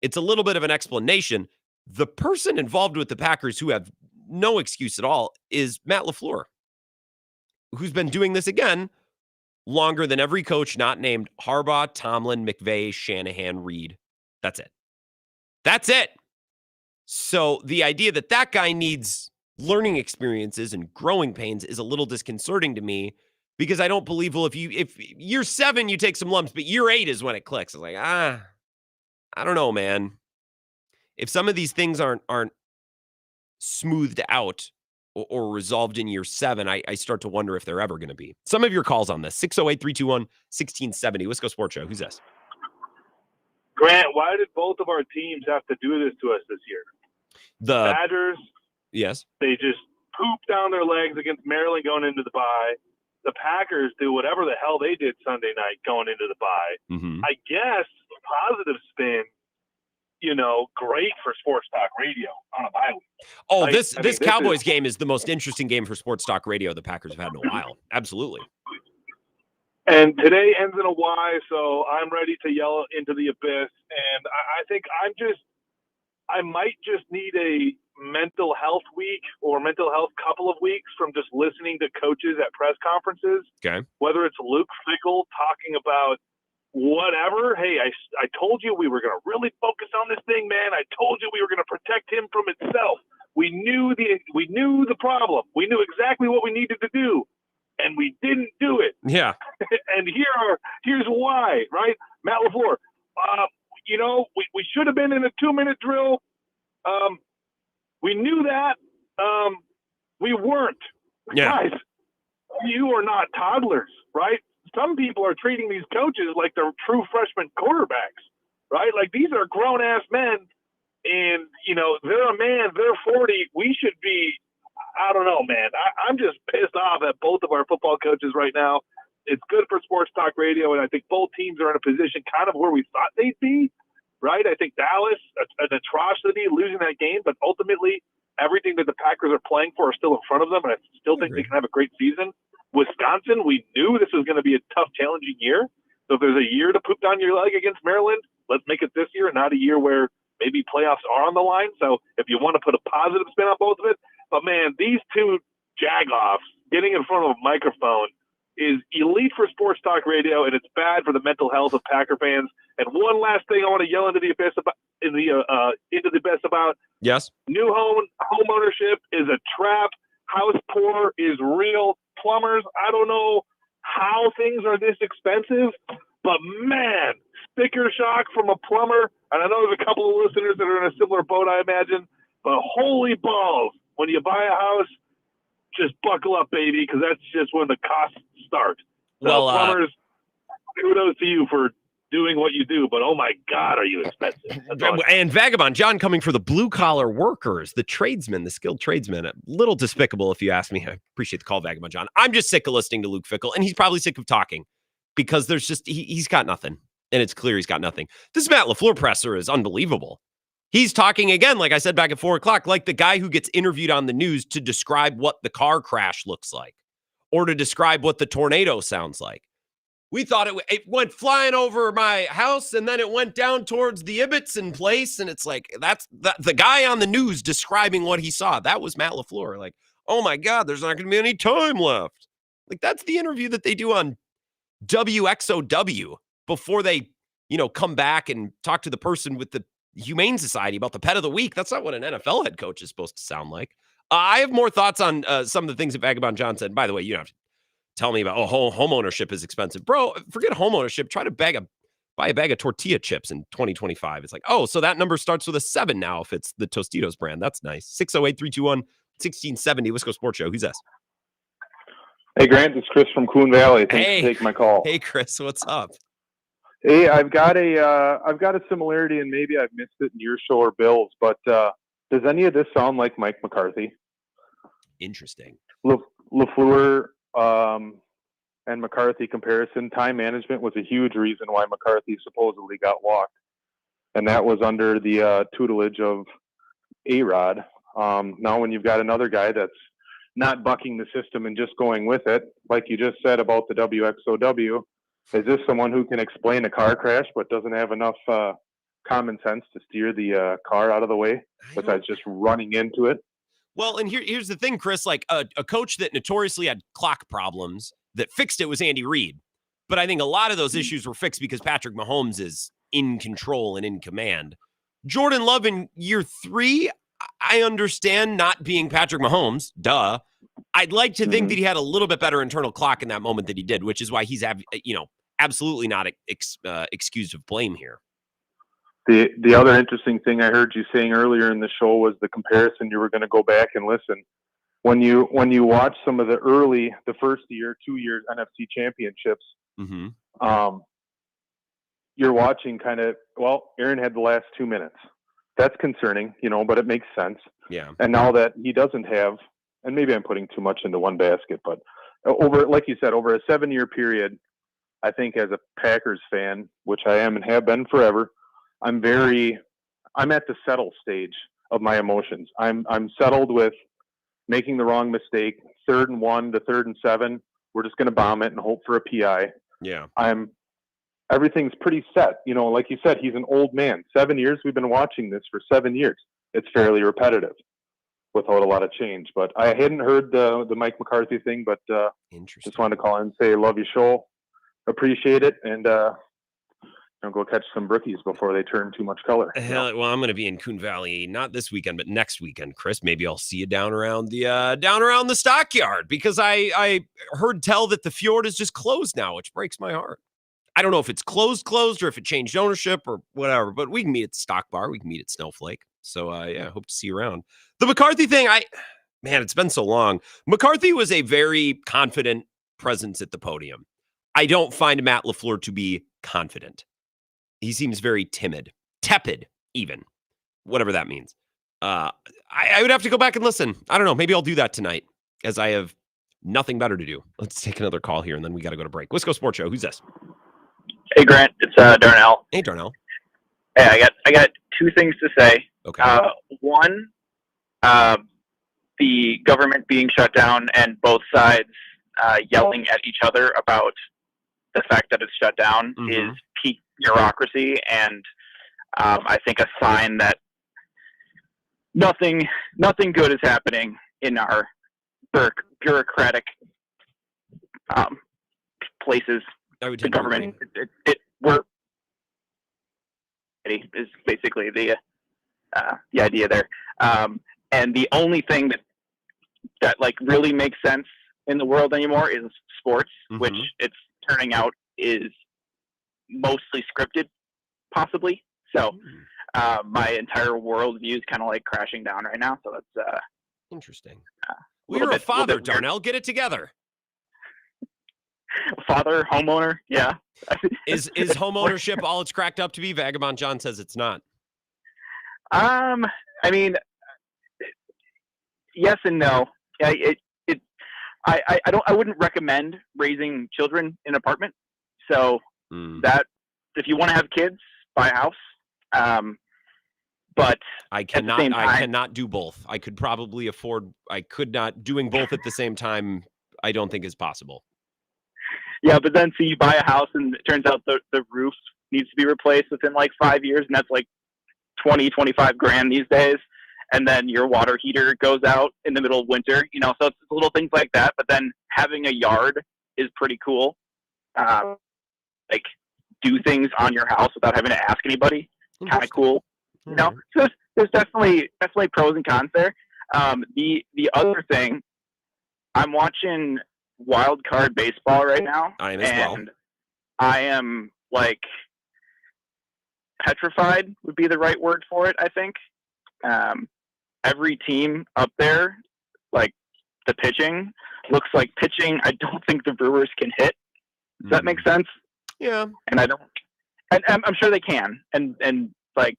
It's a little bit of an explanation. The person involved with the Packers who have no excuse at all is Matt LaFleur, who's been doing this again longer than every coach not named Harbaugh, Tomlin, McVay, Shanahan, Reed. That's it. That's it. So the idea that that guy needs learning experiences and growing pains is a little disconcerting to me, because I don't believe, well, if year 7, you take some lumps, but year 8 is when it clicks. It's like, I don't know, man. If some of these things aren't smoothed out or resolved in year 7, I start to wonder if they're ever going to be. Some of your calls on this, 608-321-1670. Wisco Sports Show. Who's this? Grant, why did both of our teams have to do this to us this year? The Badgers, yes, they just poop down their legs against Maryland going into the bye. The Packers do whatever the hell they did Sunday night going into the bye. Mm-hmm. I guess positive spin, great for Sports Talk Radio on a bye week. Oh, this Cowboys game is the most interesting game for Sports Talk Radio the Packers have had in a while. Absolutely. And today ends in a Y, so I'm ready to yell into the abyss. And I think I might just need a mental health week or mental health couple of weeks from just listening to coaches at press conferences. Okay. Whether it's Luke Fickell talking about whatever. Hey, I told you we were going to really focus on this thing, man. I told you we were going to protect him from itself. We knew the problem. We knew exactly what we needed to do, and we didn't do it. Yeah. And here's why, right? Matt LaFleur, we should have been in a 2-minute drill. We knew that. We weren't. Yeah. Guys, you are not toddlers, right? Some people are treating these coaches like they're true freshman quarterbacks, right? Like, these are grown-ass men, and, they're a man, they're 40. We should be, I don't know, man. I'm just pissed off at both of our football coaches right now. It's good for Sports Talk Radio, and I think both teams are in a position kind of where we thought they'd be, right? I think Dallas, an atrocity losing that game, but ultimately everything that the Packers are playing for is still in front of them, and I still think they can have a great season. Wisconsin, we knew this was going to be a tough, challenging year. So if there's a year to poop down your leg against Maryland, let's make it this year and not a year where maybe playoffs are on the line. So if you want to put a positive spin on both of it, but man, these two jagoffs getting in front of a microphone is elite for Sports Talk Radio, and it's bad for the mental health of Packer fans. And one last thing I want to yell into the abyss about. Yes. New home ownership is a trap. House poor is real. Plumbers, I don't know how things are this expensive, but man, sticker shock from a plumber. And I know there's a couple of listeners that are in a similar boat, I imagine, but holy balls, when you buy a house, just buckle up, baby, because that's just when the costs start. Well, plumbers, kudos to you for doing what you do, but oh my God, are you expensive? And Vagabond John coming for the blue-collar workers, the tradesmen, the skilled tradesmen. A little despicable, if you ask me. I appreciate the call, Vagabond John. I'm just sick of listening to Luke Fickell, and he's probably sick of talking because there's just, he's got nothing, and it's clear he's got nothing. This Matt LaFleur presser is unbelievable. He's talking again, like I said back at 4 o'clock, like the guy who gets interviewed on the news to describe what the car crash looks like or to describe what the tornado sounds like. We thought it went flying over my house and then it went down towards the Ibbotson place. And it's like, that's the guy on the news describing what he saw. That was Matt LaFleur. Like, oh my God, there's not going to be any time left. Like, that's the interview that they do on WXOW before they, come back and talk to the person with the Humane Society about the pet of the week. That's not what an NFL head coach is supposed to sound like. I have more thoughts on some of the things that Vagabond John said. By the way, you don't have to tell me about, home ownership is expensive. Bro, forget home ownership. Try to buy a bag of tortilla chips in 2025. It's like, so that number starts with a 7 now if it's the Tostitos brand. That's nice. 608-321-1670, Wisco Sports Show. Who's this? Hey, Grant, it's Chris from Coon Valley. Thanks for taking my call. Hey, Chris, what's up? Hey, I've got a similarity, and maybe I've missed it in your show or Bill's, but does any of this sound like Mike McCarthy? Interesting. LaFleur and McCarthy comparison. Time management was a huge reason why McCarthy supposedly got walked, and that was under the tutelage of A-Rod. Now when you've got another guy that's not bucking the system and just going with it, like you just said about the WXOW, is this someone who can explain a car crash but doesn't have enough common sense to steer the car out of the way besides just running into it? Well, and here's the thing, Chris, like a coach that notoriously had clock problems that fixed it was Andy Reid. But I think a lot of those issues were fixed because Patrick Mahomes is in control and in command. Jordan Love in year 3, I understand not being Patrick Mahomes. Duh. I'd like to think that he had a little bit better internal clock in that moment that he did, which is why he's, absolutely not excused of blame here. The other interesting thing I heard you saying earlier in the show was the comparison. You were going to go back and listen. When you watch some of the first year, 2 years NFC championships, you're watching Aaron had the last 2 minutes. That's concerning, but it makes sense. Yeah. And now that he doesn't have, and maybe I'm putting too much into one basket, but like you said, over a 7-year period, I think as a Packers fan, which I am and have been forever, I'm at the settle stage of my emotions. I'm settled with making the wrong mistake. 3rd and 1 to 3rd and 7. We're just going to bomb it and hope for a PI. Yeah. Everything's pretty set. Like you said, he's an old man. 7 years. We've been watching this for 7 years. It's fairly repetitive without a lot of change, but I hadn't heard the Mike McCarthy thing, but just wanted to call in and say, love your show. Appreciate it. And, go catch some brookies before they turn too much color. Well, I'm going to be in Coon Valley, not this weekend, but next weekend, Chris. Maybe I'll see you down around the stockyard because I heard tell that the fjord is just closed now, which breaks my heart. I don't know if it's closed, or if it changed ownership or whatever, but we can meet at the Stock Bar. We can meet at Snowflake. So, I hope to see you around. The McCarthy thing, it's been so long. McCarthy was a very confident presence at the podium. I don't find Matt LaFleur to be confident. He seems very timid, tepid, even, whatever that means. I would have to go back and listen. I don't know. Maybe I'll do that tonight as I have nothing better to do. Let's take another call here, and then we got to go to break. Wisco Sports Show. Who's this? Hey, Grant. It's Darnell. Hey, Darnell. Hey, I got 2 things to say. Okay. One, the government being shut down and both sides yelling at each other about the fact that it's shut down is peak bureaucracy, and I think a sign that nothing good is happening in our bureaucratic places. The government, is basically the idea there. And the only thing that like really makes sense in the world anymore is sports, which it's turning out is mostly scripted, possibly. So my entire worldview is kind of like crashing down right now. So that's interesting. You're a father, Darnell. Get it together. Father, homeowner, yeah. Is home ownership all it's cracked up to be? Vagabond John says it's not. I mean, yes and no. I wouldn't recommend raising children in an apartment. So that if you want to have kids, buy a house. But I cannot do both. I could probably afford. I could not doing both at the same time. I don't think is possible. Yeah, but then you buy a house and it turns out the roof needs to be replaced within like 5 years, and that's like 20-25 grand these days. And then your water heater goes out in the middle of winter, so it's little things like that. But then having a yard is pretty cool. Like do things on your house without having to ask anybody. Kind of cool. So there's definitely pros and cons there. The other thing, I'm watching wild card baseball right now. I am as well. I am like petrified would be the right word for it, I think. Every team up there, like the pitching, looks like pitching I don't think the Brewers can hit. Does that make sense? Yeah. And I don't. And I'm sure they can. And like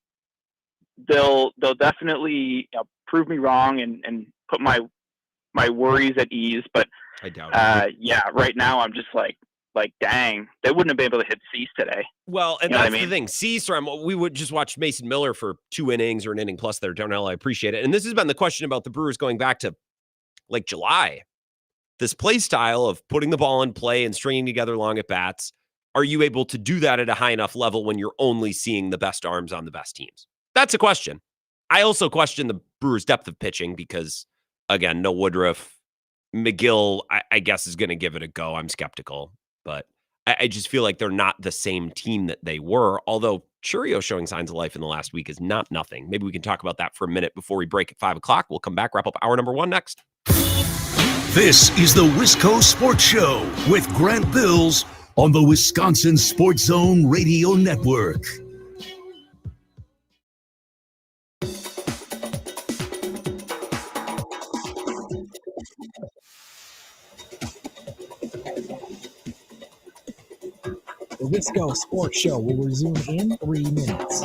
they'll definitely prove me wrong and put my worries at ease. But I doubt it. Yeah, right now I'm just like dang, they wouldn't have been able to hit Cease today. Well, and that's the thing. Cease, we would just watch Mason Miller for 2 innings or an inning plus there. Darnell, I appreciate it. And this has been the question about the Brewers going back to like July. This play style of putting the ball in play and stringing together long at bats. Are you able to do that at a high enough level when you're only seeing the best arms on the best teams? That's a question. I also question the Brewers' depth of pitching because, again, no Woodruff. McGill, I guess, is going to give it a go. I'm skeptical. But I just feel like they're not the same team that they were, although Churio showing signs of life in the last week is not nothing. Maybe we can talk about that for a minute before we break at 5 o'clock. We'll come back, wrap up hour number 1 next. This is the Wisco Sports Show with Grant Bills on the Wisconsin Sports Zone Radio Network. The Wisco Sports Show will resume in 3 minutes.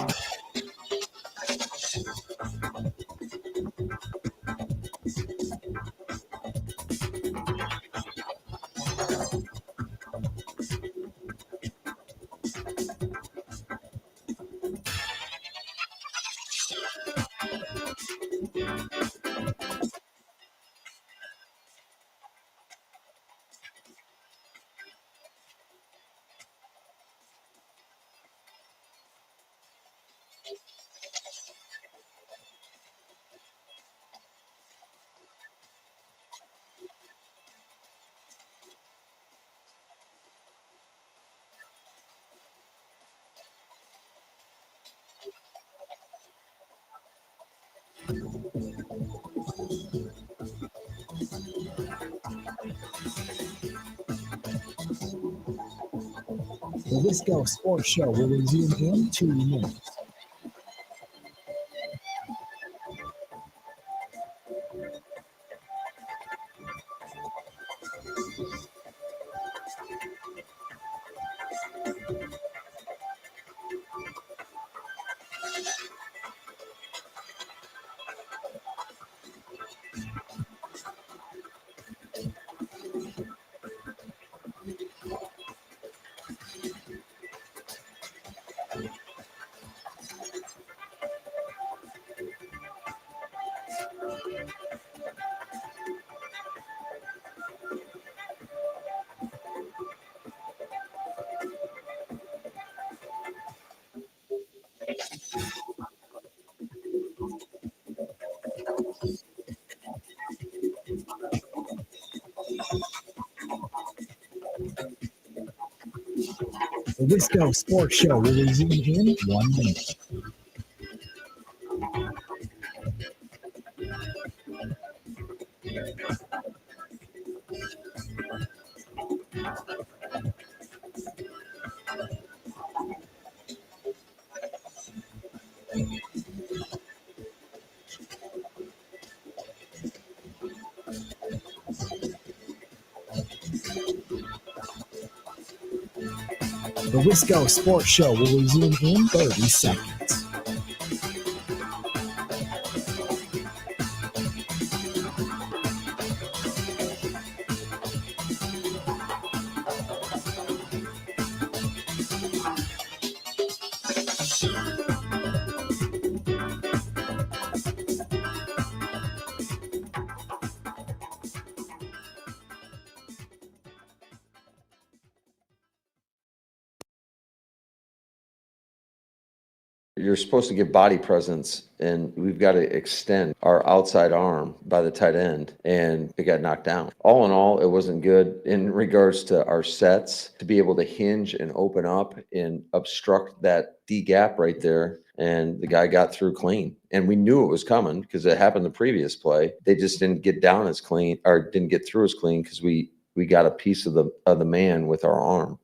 The Wisco Sports Show will resume in 2 minutes. The Wisco Sports Show will resume in 1 minute. The Wisco Sports Show will resume in 30 seconds. You're supposed to get body presence, and we've got to extend our outside arm by the tight end, and it got knocked down. All in all, it wasn't good in regards to our sets to be able to hinge and open up and obstruct that D gap right there. And the guy got through clean, and we knew it was coming because it happened the previous play. They just didn't get down as clean, or didn't get through as clean, because we got a piece of the man with our arm.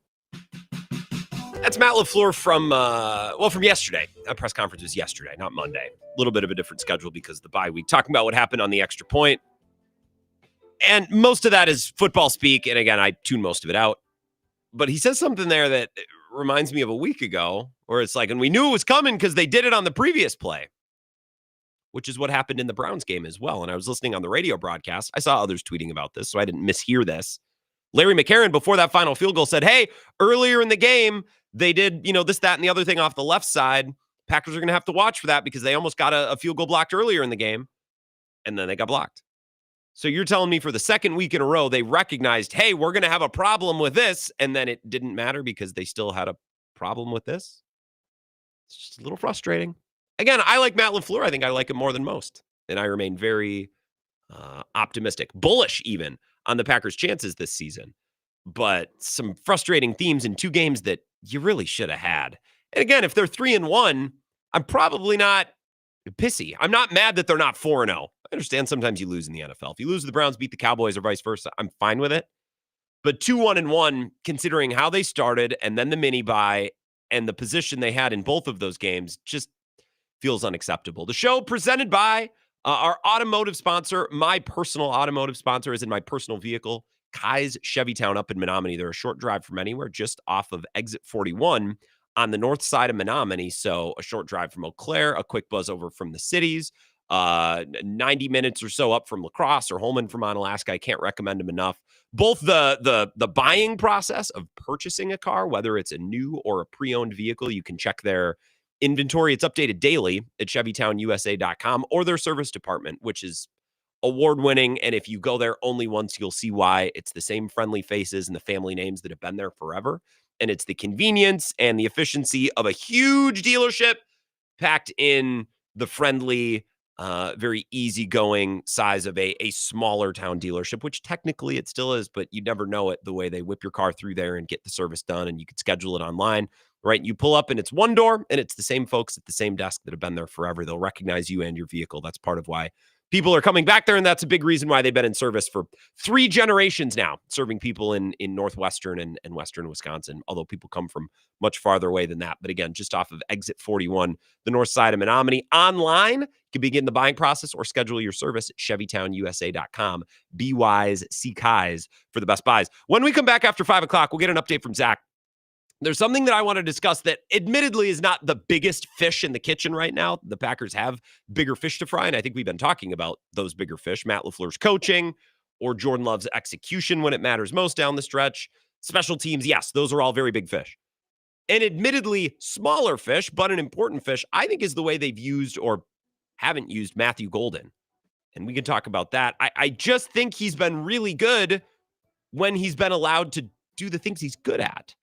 That's Matt LaFleur from yesterday. That press conference was yesterday, not Monday. A little bit of a different schedule because of the bye week. Talking about what happened on the extra point. And most of that is football speak. And again, I tune most of it out. But he says something there that reminds me of a week ago, where it's like, and we knew it was coming because they did it on the previous play, which is what happened in the Browns game as well. And I was listening on the radio broadcast. I saw others tweeting about this, so I didn't mishear this. Larry McCarron, before that final field goal, said, hey, earlier in the game, they did, this, that, and the other thing off the left side. Packers are going to have to watch for that because they almost got a field goal blocked earlier in the game, and then they got blocked. So you're telling me for the second week in a row, they recognized, hey, we're going to have a problem with this, and then it didn't matter because they still had a problem with this? It's just a little frustrating. Again, I like Matt LaFleur. I think I like him more than most, and I remain very optimistic, bullish even, on the Packers' chances this season. But some frustrating themes in two games that you really should have had. And again, if they're 3-1, I'm probably not pissy. I'm not mad that they're not 4-0. I understand sometimes you lose in the NFL. If you lose to the Browns, beat the Cowboys, or vice versa, I'm fine with it. But 2-1-1, considering how they started and then the mini bye and the position they had in both of those games, just feels unacceptable. The show presented by our automotive sponsor, my personal automotive sponsor, is in my personal vehicle, Kai's Chevytown up in Menominee. They're a short drive from anywhere, just off of exit 41 on the north side of Menominee. So a short drive from Eau Claire, a quick buzz over from the cities, 90 minutes or so up from La Crosse or Holman from Onalaska. I can't recommend them enough. Both the buying process of purchasing a car, whether it's a new or a pre-owned vehicle, you can check their inventory. It's updated daily at ChevytownUSA.com, or their service department, which is award-winning. And if you go there only once, you'll see why. It's the same friendly faces and the family names that have been there forever. And it's the convenience and the efficiency of a huge dealership packed in the friendly, very easygoing size of a smaller town dealership, which technically it still is, but you never know it the way they whip your car through there and get the service done, and you can schedule it online, right? You pull up and it's one door, and it's the same folks at the same desk that have been there forever. They'll recognize you and your vehicle. That's part of why people are coming back there, and that's a big reason why they've been in service for 3 generations now, serving people in northwestern and western Wisconsin, although people come from much farther away than that. But again, just off of exit 41, the north side of Menominee. Online, you can begin the buying process or schedule your service at ChevytownUSA.com. Be wise, seek highs for the best buys. When we come back after 5 o'clock, we'll get an update from Zach. There's something that I want to discuss that admittedly is not the biggest fish in the kitchen right now. The Packers have bigger fish to fry, and I think we've been talking about those bigger fish, Matt LaFleur's coaching or Jordan Love's execution when it matters most down the stretch. Special teams, yes, those are all very big fish. And admittedly smaller fish, but an important fish, I think, is the way they've used or haven't used Matthew Golden. And we can talk about that. I just think he's been really good when he's been allowed to do the things he's good at.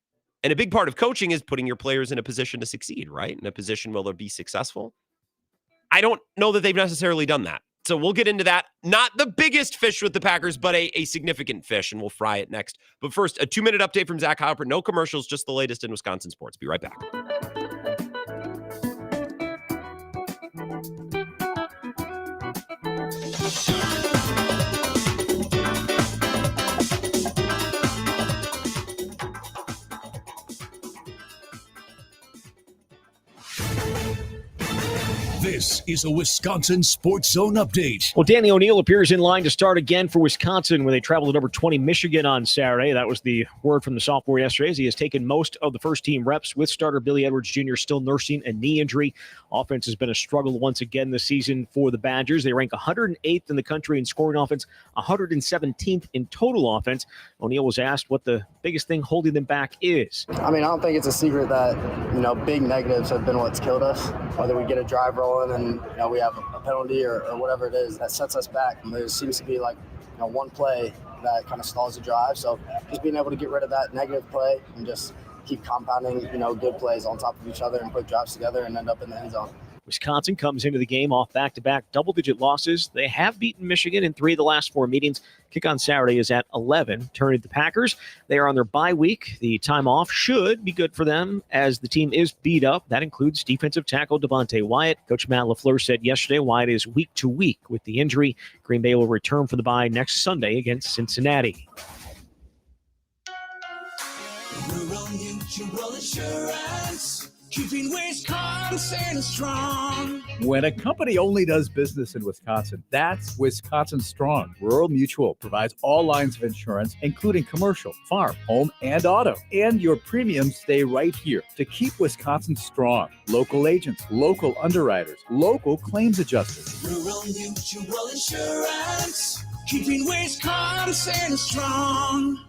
And a big part of coaching is putting your players in a position to succeed, right? In a position where they'll be successful. I don't know that they've necessarily done that. So we'll get into that. Not the biggest fish with the Packers, but a significant fish, and we'll fry it next. But first, a 2-minute update from Zach Halpert. No commercials, just the latest in Wisconsin sports. Be right back. This is a Wisconsin Sports Zone update. Well, Danny O'Neill appears in line to start again for Wisconsin when they travel to number 20 Michigan on Saturday. That was the word from the sophomore yesterday, as he has taken most of the first-team reps with starter Billy Edwards Jr. still nursing a knee injury. Offense has been a struggle once again this season for the Badgers. They rank 108th in the country in scoring offense, 117th in total offense. O'Neill was asked what the biggest thing holding them back is. I mean, I don't think it's a secret that, big negatives have been what's killed us. Whether we get a drive rolling and, we have a penalty or whatever it is that sets us back. There seems to be one play that kind of stalls the drive. So just being able to get rid of that negative play and just keep compounding, good plays on top of each other and put drives together and end up in the end zone. Wisconsin comes into the game off back-to-back double-digit losses. They have beaten Michigan in 3 of the last 4 meetings. Kick on Saturday is at 11. Turning to the Packers, they are on their bye week. The time off should be good for them as the team is beat up. That includes defensive tackle Devontae Wyatt. Coach Matt LaFleur said yesterday Wyatt is week to week with the injury. Green Bay will return for the bye next Sunday against Cincinnati. Rural Mutual Insurance, keeping Wisconsin strong. When a company only does business in Wisconsin, that's Wisconsin Strong. Rural Mutual provides all lines of insurance, including commercial, farm, home, and auto. And your premiums stay right here to keep Wisconsin strong. Local agents, local underwriters, local claims adjusters. Rural Mutual Insurance, keeping Wisconsin strong.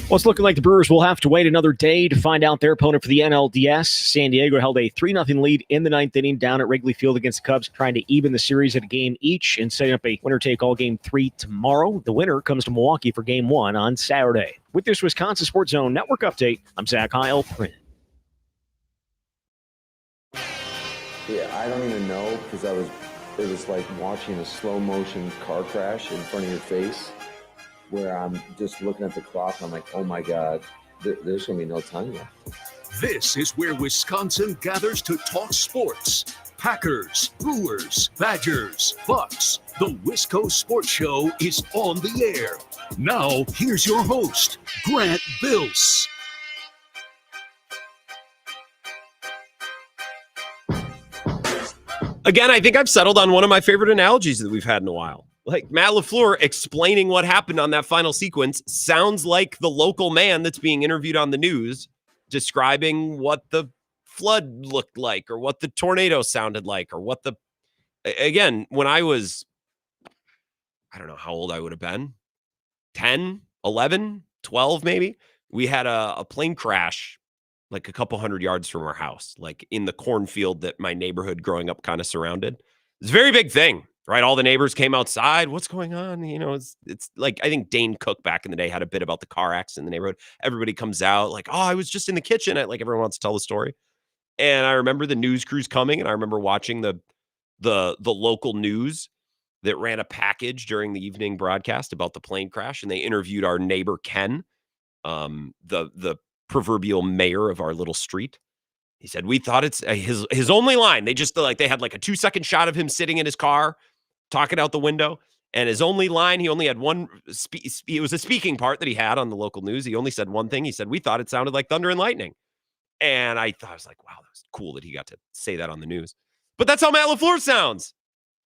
Well, it's looking like the Brewers will have to wait another day to find out their opponent for the NLDS. San Diego held a 3-0 lead in the 9th inning down at Wrigley Field against the Cubs, trying to even the series at a game each and setting up a winner-take-all Game 3 tomorrow. The winner comes to Milwaukee for Game 1 on Saturday. With this Wisconsin Sports Zone Network update, I'm Zach Heil. Yeah, I don't even know because it was like watching a slow-motion car crash in front of your face, where I'm just looking at the clock and I'm like, oh my God, there's going to be no time left. This is where Wisconsin gathers to talk sports. Packers, Brewers, Badgers, Bucks. The Wisco Sports Show is on the air. Now, here's your host, Grant Bills. Again, I think I've settled on one of my favorite analogies that we've had in a while. Like Matt LaFleur explaining what happened on that final sequence sounds like the local man that's being interviewed on the news describing what the flood looked like or what the tornado sounded like or what the, again, when I was, I don't know how old I would have been, 10, 11, 12 maybe, we had a plane crash like a couple hundred yards from our house, like in the cornfield that my neighborhood growing up kind of surrounded. It's a very big thing. Right, all the neighbors came outside. What's going on? It's like I think Dane Cook back in the day had a bit about the car accident in the neighborhood. Everybody comes out like, "Oh, I was just in the kitchen." Like everyone wants to tell the story. And I remember the news crews coming, and I remember watching the local news that ran a package during the evening broadcast about the plane crash, and they interviewed our neighbor Ken, the proverbial mayor of our little street. He said, "We thought it's his only line. They just they had like a 2-second shot of him sitting in his car, talking out the window, and his only line, he only had one. It was a speaking part that he had on the local news. He only said one thing. He said, "We thought it sounded like thunder and lightning," and I was like, "Wow, that was cool that he got to say that on the news." But that's how Matt LaFleur sounds.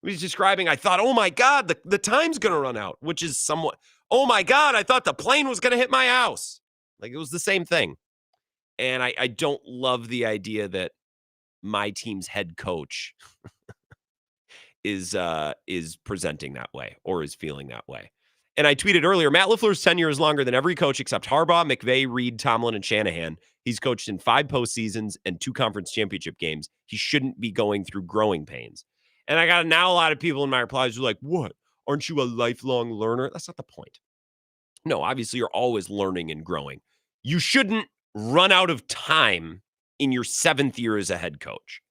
He's describing. I thought, "Oh my God, the time's gonna run out," which is somewhat. "Oh my God, I thought the plane was gonna hit my house." Like it was the same thing. And I don't love the idea that my team's head coach is presenting that way or is feeling that way. And I tweeted earlier, Matt LaFleur's tenure is longer than every coach except Harbaugh, McVay, Reed, Tomlin, and Shanahan. He's coached in 5 postseasons and 2 conference championship games. He shouldn't be going through growing pains. And I got now a lot of people in my replies who are like, "What? Aren't you a lifelong learner?" That's not the point. No, obviously you're always learning and growing. You shouldn't run out of time in your 7th year as a head coach.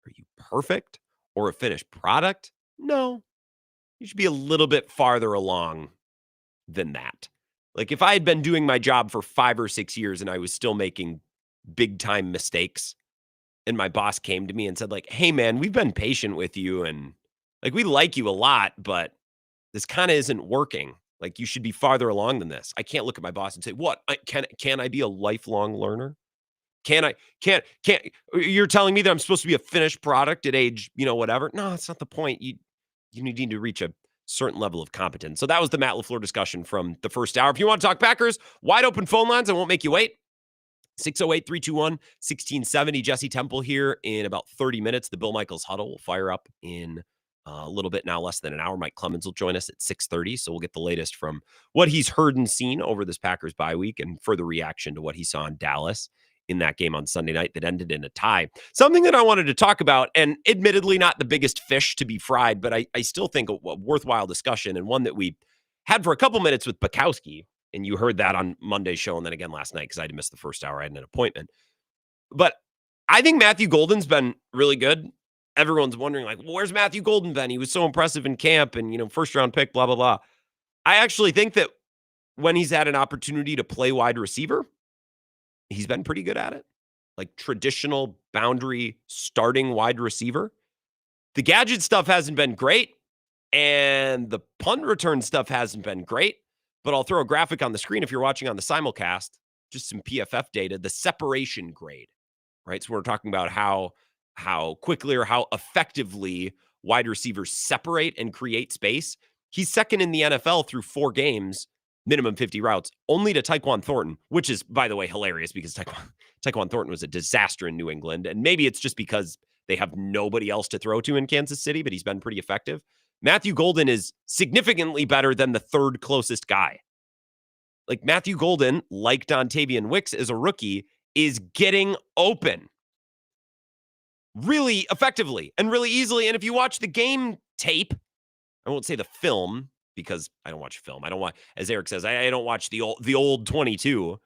Are you perfect or a finished product? No. You should be a little bit farther along than that. Like if I had been doing my job for 5 or 6 years and I was still making big time mistakes and my boss came to me and said like, "Hey man, we've been patient with you and like we like you a lot, but this kind of isn't working. Like you should be farther along than this." I can't look at my boss and say, "What? Can I be a lifelong learner?" Can't you're telling me that I'm supposed to be a finished product at age, whatever? No, that's not the point. You need to reach a certain level of competence. So that was the Matt LaFleur discussion from the first hour. If you want to talk Packers, wide open phone lines. I won't make you wait. 608-321-1670. Jesse Temple here in about 30 minutes. The Bill Michaels huddle will fire up in a little bit now, less than an hour. Mike Clemens will join us at 6:30. So we'll get the latest from what he's heard and seen over this Packers bye week and further reaction to what he saw in Dallas in that game on Sunday night that ended in a tie. Something that I wanted to talk about, and admittedly not the biggest fish to be fried, but I still think a worthwhile discussion, and one that we had for a couple minutes with Bukowski, and you heard that on Monday's show and then again last night because I had missed the first hour. I had an appointment. But I think Matthew Golden's been really good. Everyone's wondering, like, well, where's Matthew Golden been? He was so impressive in camp and, first-round pick, blah, blah, blah. I actually think that when he's had an opportunity to play wide receiver, he's been pretty good at it. Like traditional boundary starting wide receiver. The gadget stuff hasn't been great, and the punt return stuff hasn't been great, but I'll throw a graphic on the screen if you're watching on the simulcast, just some PFF data, the separation grade, right? So we're talking about how quickly or how effectively wide receivers separate and create space. He's second in the NFL through 4 games, minimum 50 routes, only to Tyquan Thornton, which is, by the way, hilarious because Tyquan Thornton was a disaster in New England. And maybe it's just because they have nobody else to throw to in Kansas City, but he's been pretty effective. Matthew Golden is significantly better than the third closest guy. Like Matthew Golden, like Dontavian Wicks as a rookie, is getting open really effectively and really easily. And if you watch the game tape, I won't say the film because I don't watch film. I don't watch, as Eric says, I don't watch the old 22.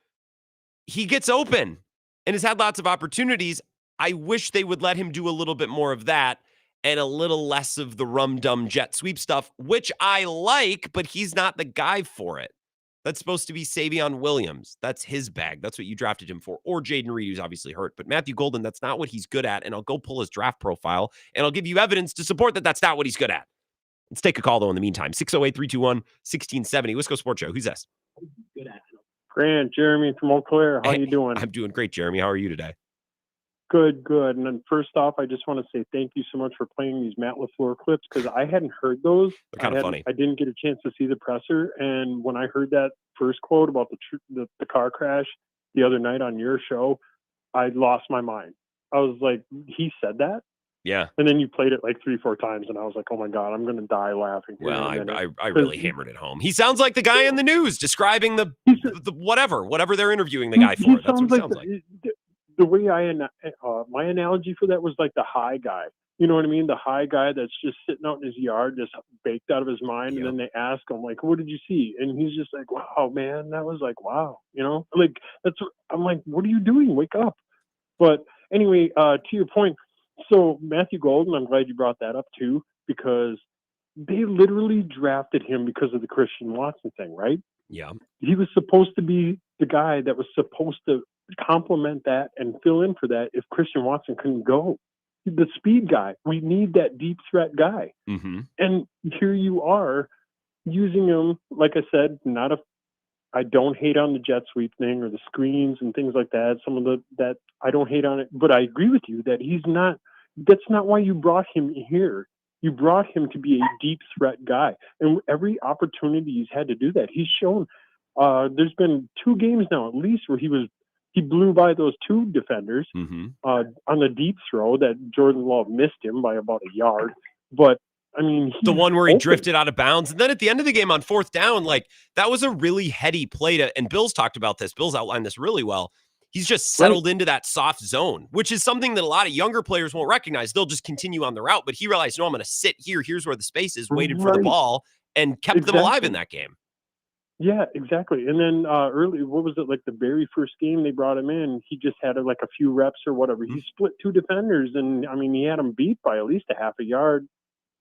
He gets open and has had lots of opportunities. I wish they would let him do a little bit more of that and a little less of the rum-dum jet sweep stuff, which I like, but he's not the guy for it. That's supposed to be Savion Williams. That's his bag. That's what you drafted him for. Or Jaden Reed, who's obviously hurt. But Matthew Golden, that's not what he's good at. And I'll go pull his draft profile, and I'll give you evidence to support that that's not what he's good at. Let's take a call, though, in the meantime. 608-321-1670. Wisco Sports Show. Who's this? Good at it. Grant, Jeremy from Eau Claire. How you doing? I'm doing great, Jeremy. How are you today? Good. And then first off, I just want to say thank you so much for playing these Matt LaFleur clips because I hadn't heard those. They're kind of funny. I didn't get a chance to see the presser. And when I heard that first quote about the car crash the other night on your show, I lost my mind. I was like, he said that? Yeah. And then you played it like 3-4 times, and I was like, oh, my God, I'm going to die laughing. Well, I really hammered it home. He sounds like the guy in the news describing the whatever they're interviewing the guy for. That's what he sounds like. The way my analogy for that was like the high guy. You know what I mean? The high guy that's just sitting out in his yard, just baked out of his mind. Yep. And then they ask him, like, what did you see? And he's just like, wow, man, that was like, wow. Like, I'm like, what are you doing? Wake up. But anyway, to your point, so Matthew Golden, I'm glad you brought that up too, because they literally drafted him because of the Christian Watson thing, right? Yeah. He was supposed to be the guy that was supposed to complement that and fill in for that if Christian Watson couldn't go. The speed guy. We need that deep threat guy. Mm-hmm. And here you are using him, like I said, I don't hate on the jet sweep thing or the screens and things like that. That I don't hate on it, but I agree with you that that's not why you brought him here. You brought him to be a deep threat guy. And every opportunity he's had to do that, he's shown. There's been 2 games now at least where he blew by those 2 defenders on the deep throw that Jordan Love missed him by about a yard. But I mean, the one where he drifted out of bounds. And then at the end of the game on 4th down, like that was a really heady play and Bill's talked about this. Bill's outlined this really well. He's just settled into that soft zone, which is something that a lot of younger players won't recognize. They'll just continue on the route, but he realized, no, I'm going to sit here. Here's where the space is, waited for the ball and kept them alive in that game. Yeah, exactly. And then early, what was it, like the very first game they brought him in, he just had like a few reps or whatever. He split 2 defenders, and I mean, he had them beat by at least a half a yard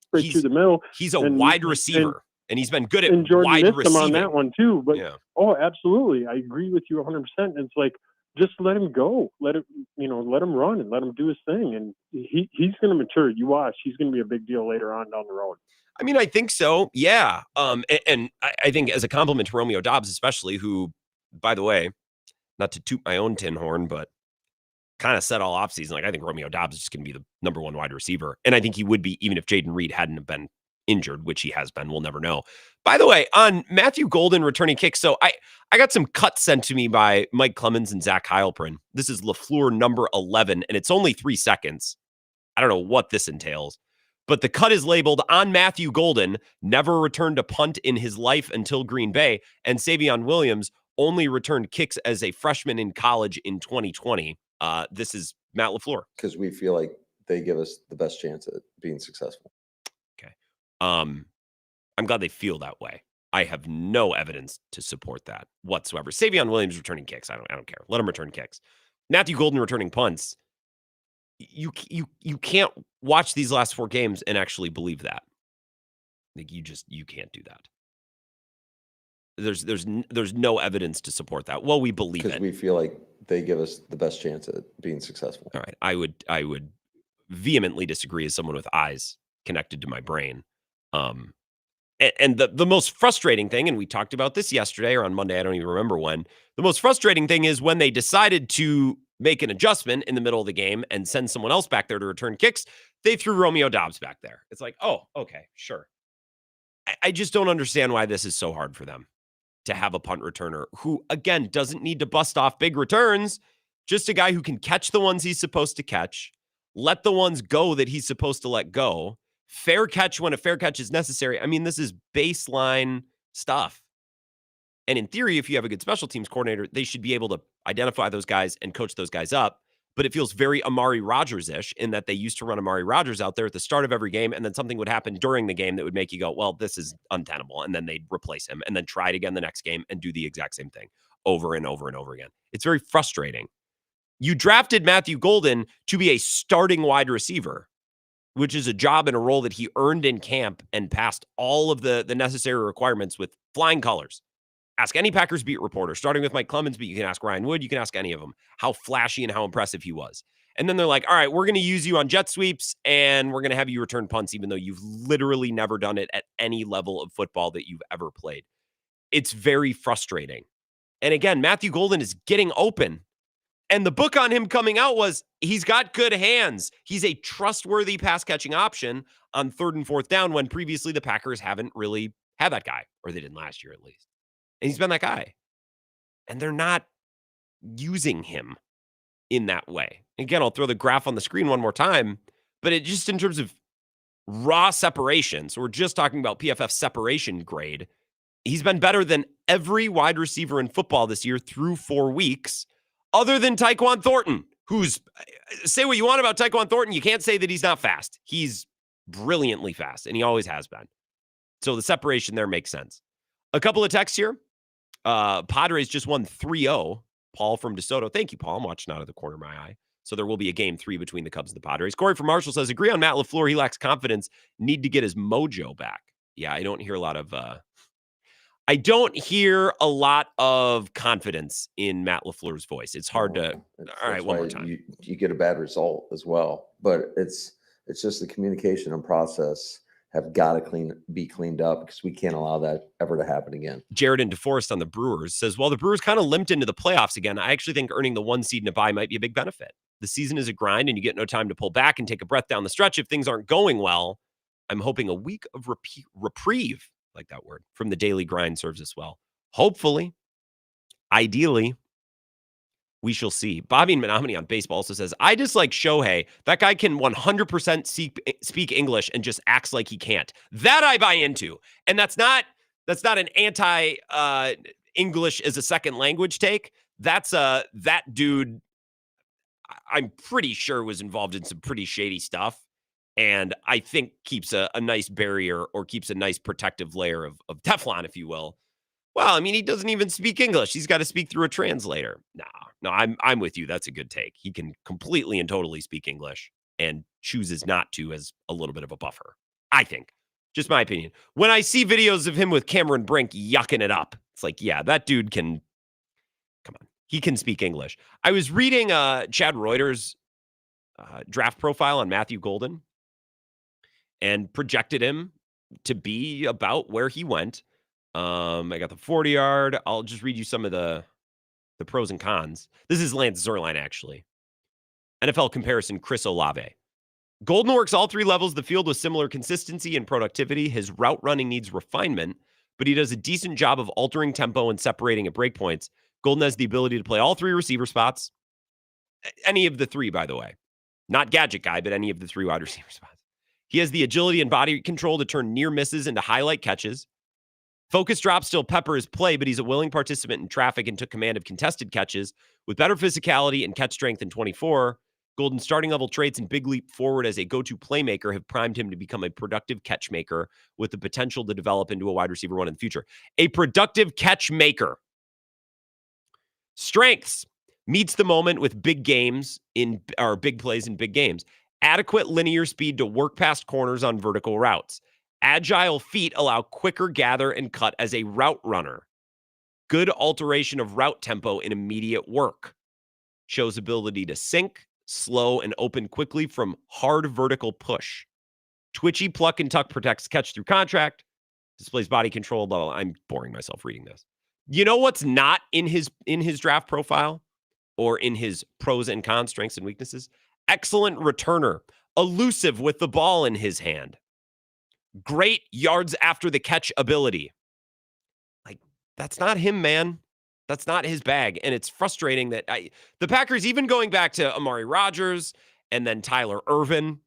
straight through the middle. He's a wide receiver, and he's been good at Jordan wide missed receiving. Him on that one too. But yeah. Oh, absolutely, I agree with you 100%. It's like just let him go, let him run and let him do his thing, and he's going to mature. You watch, he's going to be a big deal later on down the road. I mean, I think so. Yeah. And I think as a compliment to Romeo Doubs, especially, who, by the way, not to toot my own tin horn, but kind of said all offseason, like, I think Romeo Doubs is just going to be the number one wide receiver. And I think he would be even if Jaden Reed hadn't have been injured, which he has been. We'll never know. By the way, on Matthew Golden returning kicks, so I got some cuts sent to me by Mike Clemens and Zach Heilprin. This is LaFleur number 11, and it's only 3 seconds. I don't know what this entails, but the cut is labeled on Matthew Golden, never returned a punt in his life until Green Bay, and Savion Williams only returned kicks as a freshman in college in 2020. This is Matt LaFleur. Because we feel like they give us the best chance at being successful. Okay. I'm glad they feel that way. I have no evidence to support that whatsoever. Savion Williams returning kicks. I don't care. Let him return kicks. Matthew Golden returning punts. You can't watch these last 4 games and actually believe that. Like you can't do that. There's no evidence to support that. Well, we believe it because we feel like they give us the best chance at being successful. All right, I would vehemently disagree as someone with eyes connected to my brain. And the most frustrating thing, and we talked about this yesterday or on Monday, I don't even remember when. The most frustrating thing is when they decided to make an adjustment in the middle of the game and send someone else back there to return kicks, they threw Romeo Doubs back there. It's like, oh, okay, sure. I just don't understand why this is so hard for them to have a punt returner who, again, doesn't need to bust off big returns, just a guy who can catch the ones he's supposed to catch, let the ones go that he's supposed to let go, fair catch when a fair catch is necessary. I mean, this is baseline stuff. And in theory, if you have a good special teams coordinator, they should be able to identify those guys and coach those guys up. But it feels very Amari Rodgers-ish in that they used to run Amari Rodgers out there at the start of every game, and then something would happen during the game that would make you go, well, this is untenable. And then they'd replace him and then try it again the next game and do the exact same thing over and over and over again. It's very frustrating. You drafted Matthew Golden to be a starting wide receiver, which is a job and a role that he earned in camp and passed all of the necessary requirements with flying colors. Ask any Packers beat reporter, starting with Mike Clemens, but you can ask Ryan Wood, you can ask any of them, how flashy and how impressive he was. And then they're like, all right, we're going to use you on jet sweeps, and we're going to have you return punts, even though you've literally never done it at any level of football that you've ever played. It's very frustrating. And again, Matthew Golden is getting open. And the book on him coming out was he's got good hands. He's a trustworthy pass-catching option on 3rd and 4th down when previously the Packers haven't really had that guy, or they didn't last year at least. And he's been that guy. And they're not using him in that way. Again, I'll throw the graph on the screen one more time, but it just in terms of raw separation, so we're just talking about PFF separation grade, he's been better than every wide receiver in football this year through 4 weeks, other than Tyquan Thornton, who's, say what you want about Tyquan Thornton, you can't say that he's not fast. He's brilliantly fast, and he always has been. So the separation there makes sense. A couple of texts here. Padres just won 3-0. Paul from DeSoto. Thank you, Paul. I'm watching out of the corner of my eye. So there will be a game 3 between the Cubs and the Padres. Corey from Marshall says, agree on Matt LaFleur. He lacks confidence. Need to get his mojo back. Yeah, I don't hear a lot of confidence in Matt LaFleur's voice. It's hard to. All right, one more time. You get a bad result as well, but it's just the communication and process have got to be cleaned up because we can't allow that ever to happen again. Jared and DeForest on the Brewers says, well, the Brewers kind of limped into the playoffs again. I actually think earning the 1 seed in a bye might be a big benefit. The season is a grind and you get no time to pull back and take a breath down the stretch if things aren't going well. I'm hoping a week of reprieve, like that word, from the daily grind serves us well. Hopefully, ideally, we shall see. Bobby and Menominee on baseball also says, I dislike Shohei. That guy can 100% speak English and just acts like he can't. That I buy into. And that's not an anti-English as a second language take. That's that dude, I'm pretty sure was involved in some pretty shady stuff. And I think keeps a nice barrier or keeps a nice protective layer of Teflon, if you will. Well, I mean, he doesn't even speak English. He's got to speak through a translator. No, I'm with you. That's a good take. He can completely and totally speak English and chooses not to as a little bit of a buffer. I think. Just my opinion. When I see videos of him with Cameron Brink yucking it up, it's like, yeah, that dude can, come on. He can speak English. I was reading Chad Reuter's draft profile on Matthew Golden and projected him to be about where he went. I got the 40-yard. I'll just read you some of the pros and cons. This is Lance Zierlein, actually. NFL comparison, Chris Olave. Golden works all three levels of the field with similar consistency and productivity. His route running needs refinement, but he does a decent job of altering tempo and separating at breakpoints. Golden has the ability to play all three receiver spots. Any of the three, by the way. Not gadget guy, but any of the three wide receiver spots. He has the agility and body control to turn near misses into highlight catches. Focus drop still pepper his play, but he's a willing participant in traffic and took command of contested catches. With better physicality and catch strength in 24, Golden's starting level traits and big leap forward as a go-to playmaker have primed him to become a productive catch maker with the potential to develop into a wide receiver one in the future. A productive catch maker. Strengths. Meets the moment with big games or big plays in big games. Adequate linear speed to work past corners on vertical routes. Agile feet allow quicker gather and cut as a route runner. Good alteration of route tempo in immediate work. Shows ability to sink, slow, and open quickly from hard vertical push. Twitchy pluck and tuck protects catch through contract. Displays body control. Blah, blah, blah. I'm boring myself reading this. You know what's not in his draft profile or in his pros and cons, strengths and weaknesses? Excellent returner. Elusive with the ball in his hand. Great yards after the catch ability. Like, that's not him, man. That's not his bag. And it's frustrating that the Packers, even going back to Amari Rodgers and then Tyler Ervin,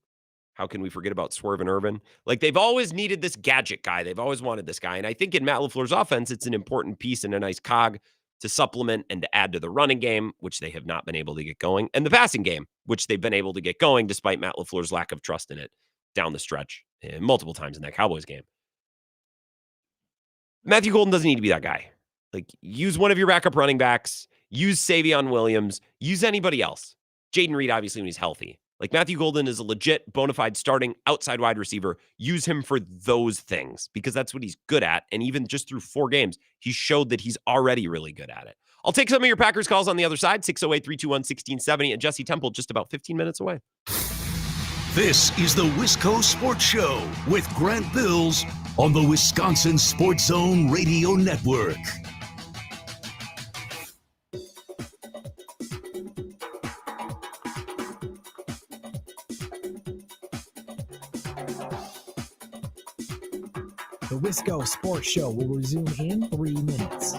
how can we forget about Swerve and Irvin? Like, they've always needed this gadget guy. They've always wanted this guy. And I think in Matt LaFleur's offense, it's an important piece and a nice cog to supplement and to add to the running game, which they have not been able to get going, and the passing game, which they've been able to get going despite Matt LaFleur's lack of trust in it down the stretch multiple times in that Cowboys game. Matthew Golden doesn't need to be that guy. Like, use one of your backup running backs, use Savion Williams, use anybody else. Jaden Reed, obviously, when he's healthy. Like, Matthew Golden is a legit, bona fide starting outside wide receiver. Use him for those things because that's what he's good at. And even just through 4 games, he showed that he's already really good at it. I'll take some of your Packers calls on the other side, 608-321-1670, and Jesse Temple just about 15 minutes away. This is the Wisco Sports Show with Grant Bills on the Wisconsin Sports Zone Radio Network. The Wisco Sports Show will resume in 3 minutes.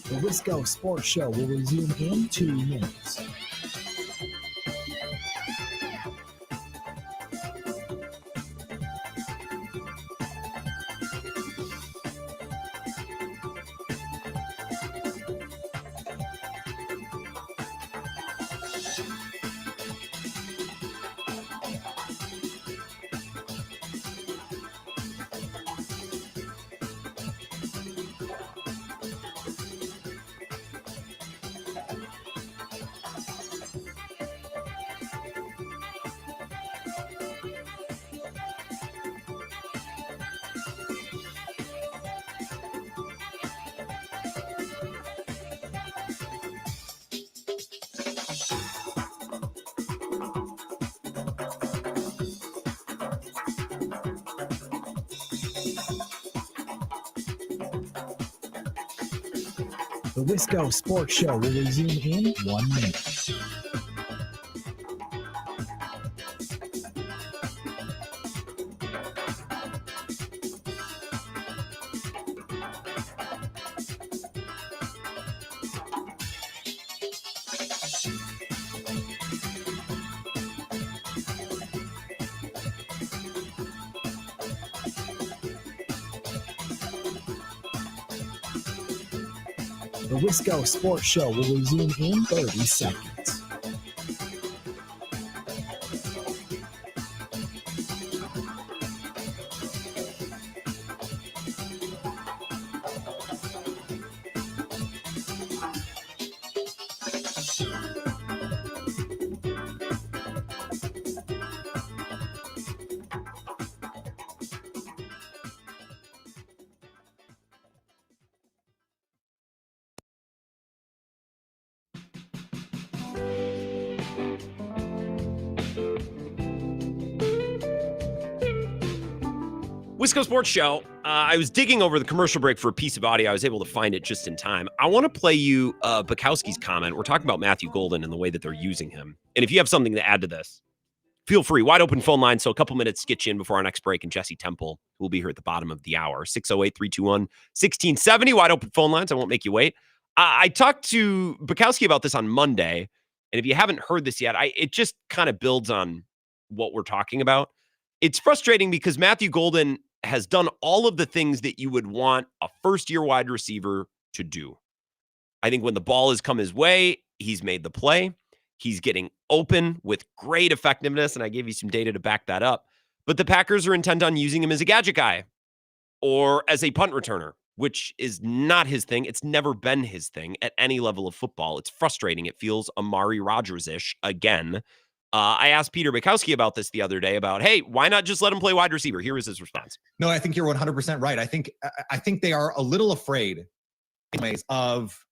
The Wisco Sports Show will resume in 2 minutes. The Wisco Sports Show will resume in 1 minute. The Wisco Sports Show will resume in 30 seconds. Wisco Sports Show. I was digging over the commercial break for a piece of audio. I was able to find it just in time. I want to play you Bukowski's comment. We're talking about Matthew Golden and the way that they're using him. And if you have something to add to this, feel free. Wide open phone line. So a couple minutes to get you in before our next break. And Jesse Temple will be here at the bottom of the hour. 608-321-1670. Wide open phone lines. I won't make you wait. I talked to Bukowski about this on Monday. And if you haven't heard this yet, it just kind of builds on what we're talking about. It's frustrating because Matthew Golden has done all of the things that you would want a first-year wide receiver to do. I think when the ball has come his way, he's made the play. He's getting open with great effectiveness, and I gave you some data to back that up. But the Packers are intent on using him as a gadget guy or as a punt returner, which is not his thing. It's never been his thing at any level of football. It's frustrating. It feels Amari Rodgers-ish again. I asked Peter Bukowski about this the other day about, hey, why not just let him play wide receiver? Here is his response. No, I think you're 100% right. I think they are a little afraid of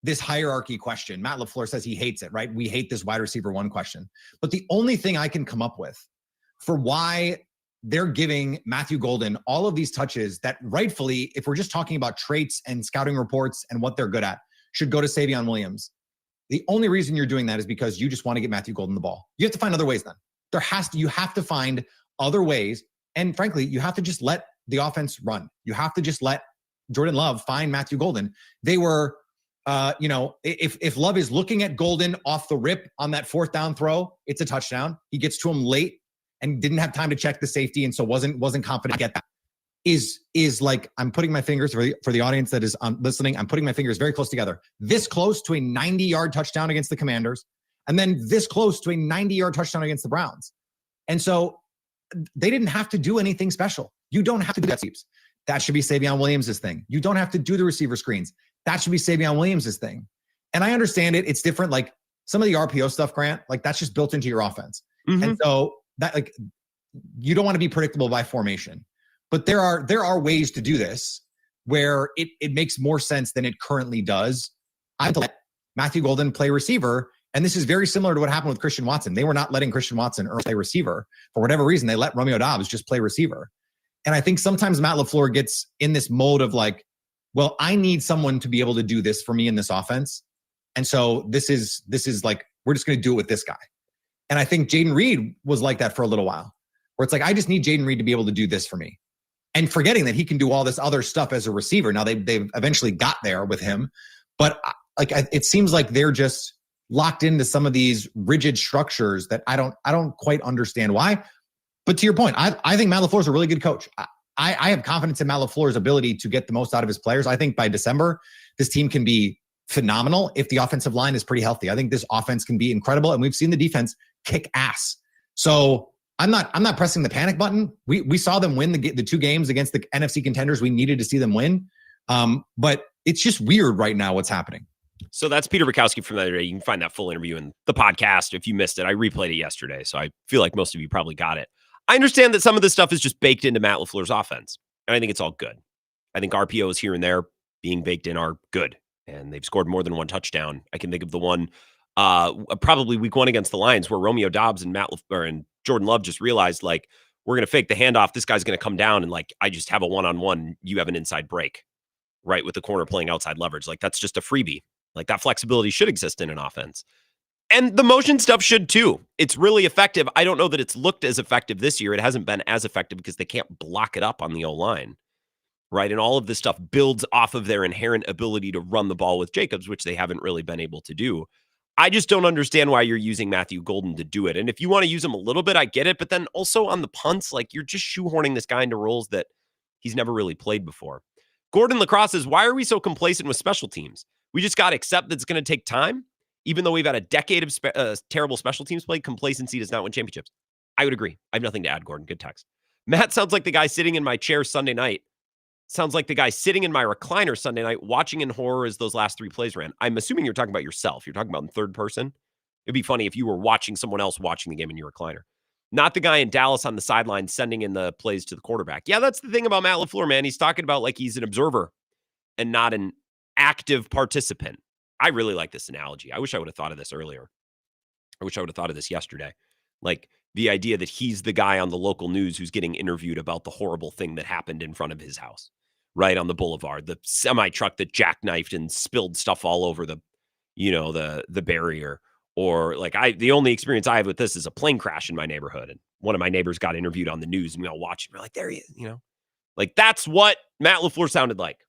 this hierarchy question. Matt LaFleur says he hates it, right? We hate this wide receiver one question. But the only thing I can come up with for why they're giving Matthew Golden all of these touches that rightfully, if we're just talking about traits and scouting reports and what they're good at, should go to Savion Williams. The only reason you're doing that is because you just want to get Matthew Golden the ball. You have to find other ways then. You have to find other ways. And frankly, you have to just let the offense run. You have to just let Jordan Love find Matthew Golden. They were, if Love is looking at Golden off the rip on that fourth down throw, it's a touchdown. He gets to him late and didn't have time to check the safety. And so wasn't confident to get that. Is like, I'm putting my fingers for the audience that is listening. I'm putting my fingers very close together, this close to a 90-yard touchdown against the Commanders, and then this close to a 90-yard touchdown against the Browns. And so they didn't have to do anything special. You don't have to do that. That should be Savion Williams' thing. You don't have to do the receiver screens. That should be Savion Williams' thing. And I understand it. It's different. Like some of the RPO stuff, Grant, like that's just built into your offense. Mm-hmm. And so that, like, you don't want to be predictable by formation. But there are ways to do this where it makes more sense than it currently does. I have to let Matthew Golden play receiver, and this is very similar to what happened with Christian Watson. They were not letting Christian Watson play receiver. For whatever reason, they let Romeo Doubs just play receiver. And I think sometimes Matt LaFleur gets in this mode of like, well, I need someone to be able to do this for me in this offense. And so this is like, we're just going to do it with this guy. And I think Jaden Reed was like that for a little while, where it's like, I just need Jaden Reed to be able to do this for me. And forgetting that he can do all this other stuff as a receiver. Now they've eventually got there with him, but it seems like they're just locked into some of these rigid structures that I don't quite understand why. But to your point, I think Matt LaFleur is a really good coach. I have confidence in Matt LaFleur's ability to get the most out of his players. I think by December, this team can be phenomenal if the offensive line is pretty healthy. I think this offense can be incredible, and we've seen the defense kick ass. So I'm not pressing the panic button. We saw them win the two games against the NFC contenders we needed to see them win. But it's just weird right now what's happening. So that's Peter Bukowski from the other day. You can find that full interview in the podcast if you missed it. I replayed it yesterday, so I feel like most of you probably got it. I understand that some of this stuff is just baked into Matt LaFleur's offense, and I think it's all good. I think RPOs here and there being baked in are good, and they've scored more than one touchdown. I can think of the one probably week one against the Lions where Romeo Doubs and Matt LaFleur and Jordan Love just realized, like, we're going to fake the handoff. This guy's going to come down and, like, I just have a one-on-one. You have an inside break, right, with the corner playing outside leverage. Like, that's just a freebie. Like, that flexibility should exist in an offense. And the motion stuff should too. It's really effective. I don't know that it's looked as effective this year. It hasn't been as effective because they can't block it up on the O-line, right? And all of this stuff builds off of their inherent ability to run the ball with Jacobs, which they haven't really been able to do. I just don't understand why you're using Matthew Golden to do it. And if you want to use him a little bit, I get it. But then also on the punts, like, you're just shoehorning this guy into roles that he's never really played before. Gordon Lacrosse says, why are we so complacent with special teams? We just got to accept that it's going to take time. Even though we've had a decade of terrible special teams play, complacency does not win championships. I would agree. I have nothing to add, Gordon. Good text. Matt sounds like the guy sitting in my chair Sunday night. Sounds like the guy sitting in my recliner Sunday night watching in horror as those last 3 plays ran. I'm assuming you're talking about yourself. You're talking about in third person. It'd be funny if you were watching someone else watching the game in your recliner. Not the guy in Dallas on the sideline sending in the plays to the quarterback. Yeah, that's the thing about Matt LaFleur, man. He's talking about like he's an observer and not an active participant. I really like this analogy. I wish I would have thought of this earlier. I wish I would have thought of this yesterday. Like the idea that he's the guy on the local news who's getting interviewed about the horrible thing that happened in front of his house, right on the boulevard, the semi truck that jackknifed and spilled stuff all over the barrier. Or like the only experience I have with this is a plane crash in my neighborhood. And one of my neighbors got interviewed on the news and we all watched it. We're like, there he is, like that's what Matt LaFleur sounded like.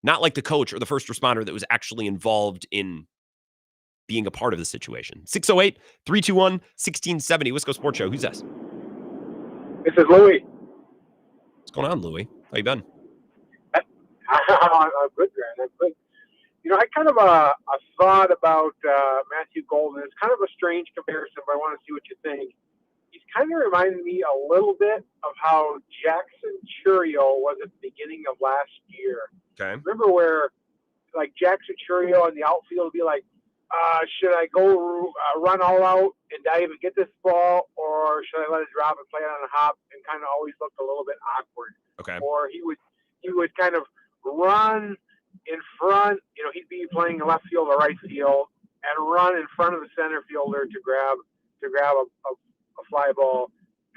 Not like the coach or the first responder that was actually involved in being a part of the situation. 608-321-1670. Wisco Sports Show. Who's this? This is Louie. What's going on, Louie? How you been? I'm good, Grant. I'm good. I kind of a thought about Matthew Golden. It's kind of a strange comparison, but I want to see what you think. He's kind of reminded me a little bit of how Jackson Churio was at the beginning of last year. Okay. Remember where, like, Jackson Churio in the outfield would be like, should I go run all out and dive and get this ball, or should I let it drop and play it on a hop? And kind of always looked a little bit awkward. Okay. Or he would kind of run in front. He'd be playing left field or right field and run in front of the center fielder to grab a fly ball,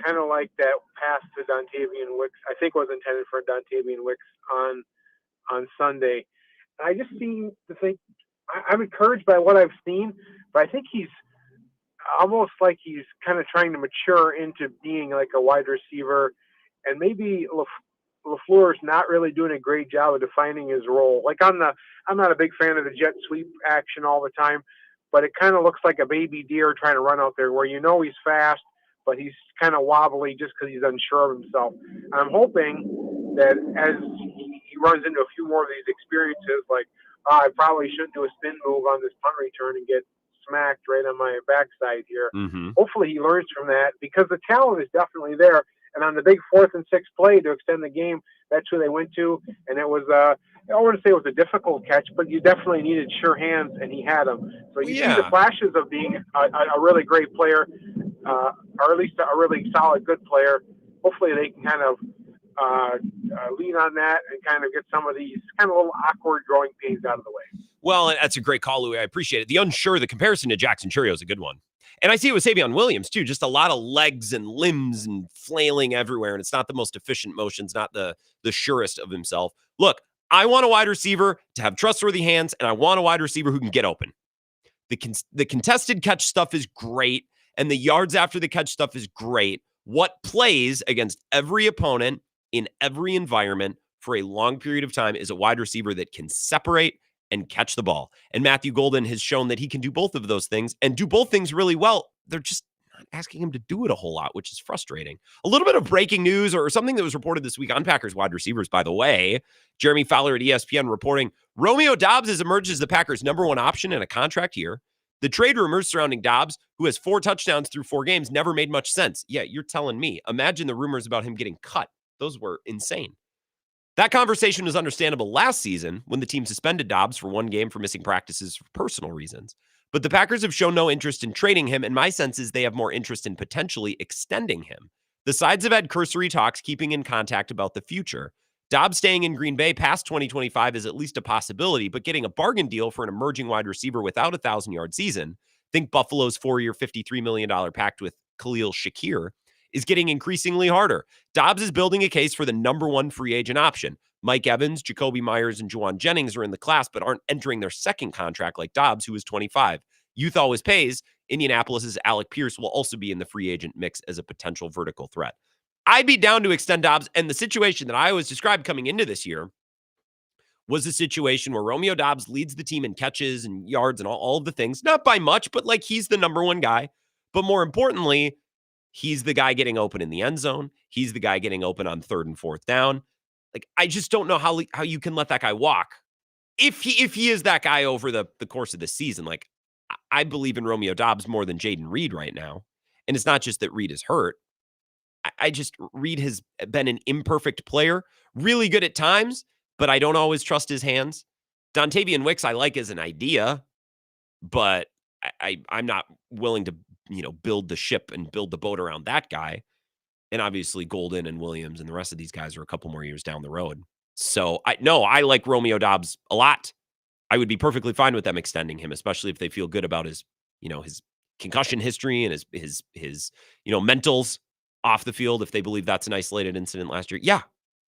kind of like that pass to Dontavian Wicks. I think was intended for Dontavian Wicks on Sunday. And I just seem to think I'm encouraged by what I've seen, but I think he's almost like he's kind of trying to mature into being like a wide receiver, and maybe LaFleur's not really doing a great job of defining his role. Like I'm not a big fan of the jet sweep action all the time, but it kind of looks like a baby deer trying to run out there where he's fast, but he's kind of wobbly just because he's unsure of himself. And I'm hoping that as he runs into a few more of these experiences, like I probably shouldn't do a spin move on this punt return and get smacked right on my backside here. Mm-hmm. Hopefully he learns from that, because the talent is definitely there. And on the big 4th and 6th play to extend the game, that's who they went to. And it was, I don't want to say it was a difficult catch, but you definitely needed sure hands, and he had them. So you see the flashes of being a really great player, or at least a really solid, good player. Hopefully they can kind of lean on that and kind of get some of these kind of little awkward growing pains out of the way. Well, that's a great call, Louie. I appreciate it. The comparison to Jackson Churio is a good one. And I see it with Savion Williams, too. Just a lot of legs and limbs and flailing everywhere. And it's not the most efficient motions, not the surest of himself. Look, I want a wide receiver to have trustworthy hands, and I want a wide receiver who can get open. The contested catch stuff is great, and the yards after the catch stuff is great. What plays against every opponent in every environment for a long period of time is a wide receiver that can separate and catch the ball. And Matthew Golden has shown that he can do both of those things and do both things really well. They're just not asking him to do it a whole lot, which is frustrating. A little bit of breaking news, or something that was reported this week on Packers wide receivers, by the way. Jeremy Fowler at ESPN reporting Romeo Doubs has emerged as the Packers' #1 option in a contract year. The trade rumors surrounding Doubs, who has 4 touchdowns through 4 games, never made much sense. Yeah, you're telling me. Imagine the rumors about him getting cut. Those were insane. That conversation was understandable last season when the team suspended Doubs for 1 game for missing practices for personal reasons. But the Packers have shown no interest in trading him, and my sense is they have more interest in potentially extending him. The sides have had cursory talks, keeping in contact about the future. Doubs staying in Green Bay past 2025 is at least a possibility, but getting a bargain deal for an emerging wide receiver without a 1,000-yard season, think Buffalo's 4-year, $53 million pact with Khalil Shakir, is getting increasingly harder. Doubs is building a case for the #1 free agent option. Mike Evans, Jacoby Myers, and Juwan Jennings are in the class, but aren't entering their second contract like Doubs, who is 25. Youth always pays. Indianapolis's Alec Pierce will also be in the free agent mix as a potential vertical threat. I'd be down to extend Doubs, and the situation that I always described coming into this year was a situation where Romeo Doubs leads the team in catches and yards and all of the things, not by much, but like he's the #1 guy. But more importantly, he's the guy getting open in the end zone. He's the guy getting open on 3rd and 4th down. Like, I just don't know how you can let that guy walk if he is that guy over the course of the season, like I believe in Romeo Doubs more than Jaden Reed right now. And it's not just that Reed is hurt. Reed has been an imperfect player, really good at times, but I don't always trust his hands. Dontavian Wicks, I like as an idea, but I'm not willing to, build the ship and build the boat around that guy. And obviously Golden and Williams and the rest of these guys are a couple more years down the road. So I like Romeo Doubs a lot. I would be perfectly fine with them extending him, especially if they feel good about his, his concussion history and his mentals off the field. If they believe that's an isolated incident last year. Yeah.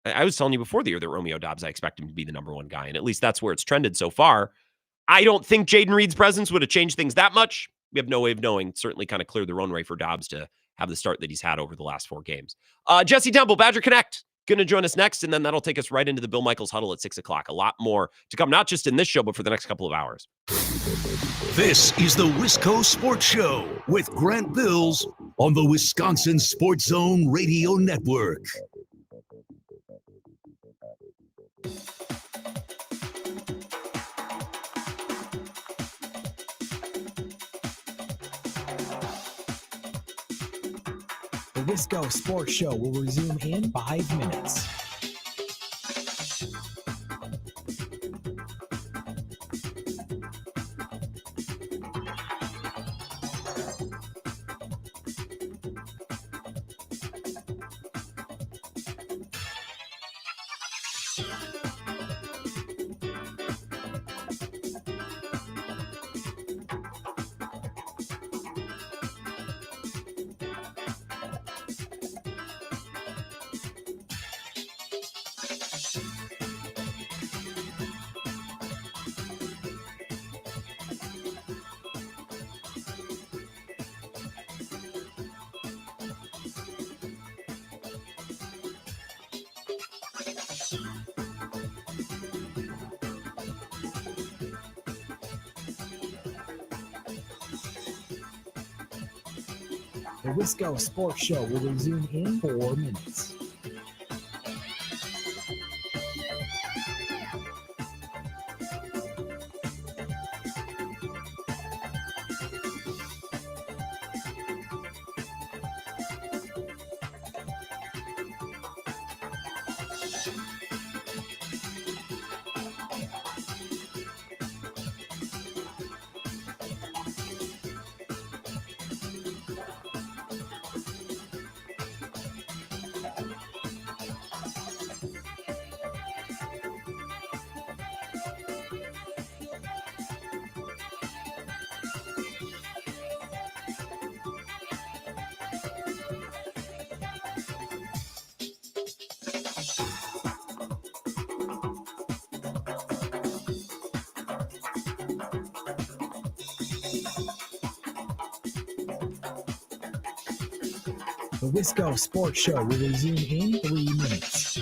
I was telling you before the year that Romeo Doubs, I expect him to be the number one guy. And at least that's where it's trended so far. I don't think Jaden Reed's presence would have changed things that much. We have no way of knowing. Certainly kind of cleared the runway for Doubs to have the start that he's had over the last 4 games. Jesse Temple, Badger Connect, going to join us next. And then that'll take us right into the Bill Michaels huddle at 6 o'clock. A lot more to come, not just in this show, but for the next couple of hours. This is the Wisco Sports Show with Grant Bills on the Wisconsin Sports Zone Radio Network. The Wisco Sports Show will resume in 5 minutes. The Wisco Sports Show will resume in 4 minutes. The Wisco Sports Show will resume in 3 minutes.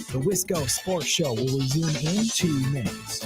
The Wisco Sports Show will resume in 2 minutes.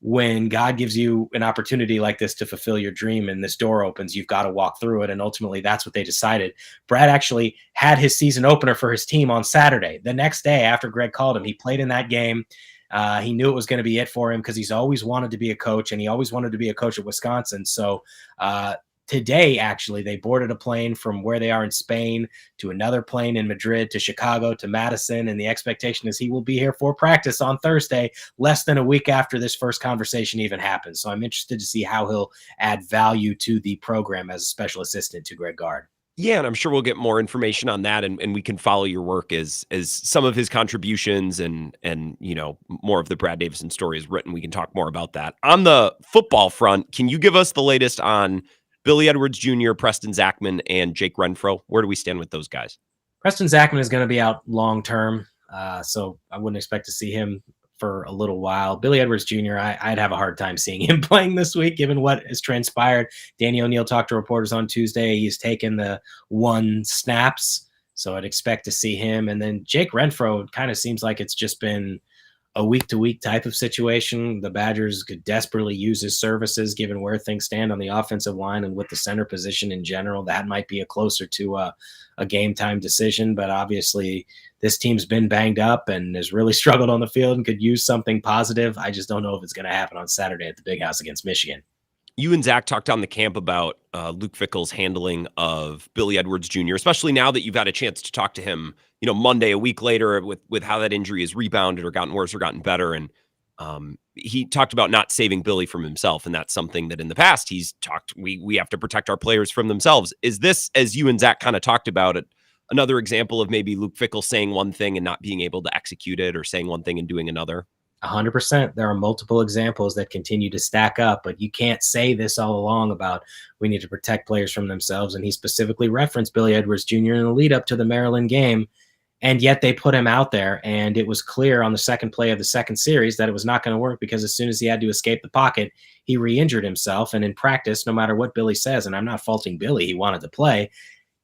when God gives you an opportunity like this to fulfill your dream and this door opens, you've got to walk through it. And ultimately, that's what they decided. Brad actually had his season opener for his team on Saturday. The next day after Greg called him, he played in that game. He knew it was going to be it for him because he's always wanted to be a coach, and he always wanted to be a coach at Wisconsin. So today, actually, they boarded a plane from where they are in Spain to another plane in Madrid to Chicago to Madison. And the expectation is he will be here for practice on Thursday, less than a week after this first conversation even happens. So I'm interested to see how he'll add value to the program as a special assistant to Greg Gard. Yeah, and I'm sure we'll get more information on that, and we can follow your work as some of his contributions and more of the Brad Davison story is written. We can talk more about that. On the football front, can you give us the latest on Billy Edwards Jr., Preston Zachman, and Jake Renfro? Where do we stand with those guys? Preston Zachman is going to be out long term, so I wouldn't expect to see him for a little while. Billy Edwards Jr., I'd have a hard time seeing him playing this week, given what has transpired. Danny O'Neill talked to reporters on Tuesday. He's taken the 1 snaps, so I'd expect to see him. And then Jake Renfro, kind of seems like it's just been a week-to-week type of situation. The Badgers could desperately use his services, given where things stand on the offensive line and with the center position in general. That might be a closer to a game-time decision, but obviously this team's been banged up and has really struggled on the field and could use something positive. I just don't know if it's going to happen on Saturday at the Big House against Michigan. You and Zach talked on the camp about Luke Fickell's handling of Billy Edwards Jr., especially now that you've had a chance to talk to him, Monday, a week later, with how that injury has rebounded or gotten worse or gotten better. And he talked about not saving Billy from himself. And that's something that in the past he's talked, we have to protect our players from themselves. Is this, as you and Zach kind of talked about it, another example of maybe Luke Fickell saying one thing and not being able to execute it, or saying one thing and doing another? 100%. There are multiple examples that continue to stack up, but you can't say this all along about we need to protect players from themselves. And he specifically referenced Billy Edwards Jr. in the lead up to the Maryland game. And yet they put him out there, and it was clear on the second play of the second series that it was not going to work, because as soon as he had to escape the pocket, he re-injured himself. And in practice, no matter what Billy says, and I'm not faulting Billy, he wanted to play,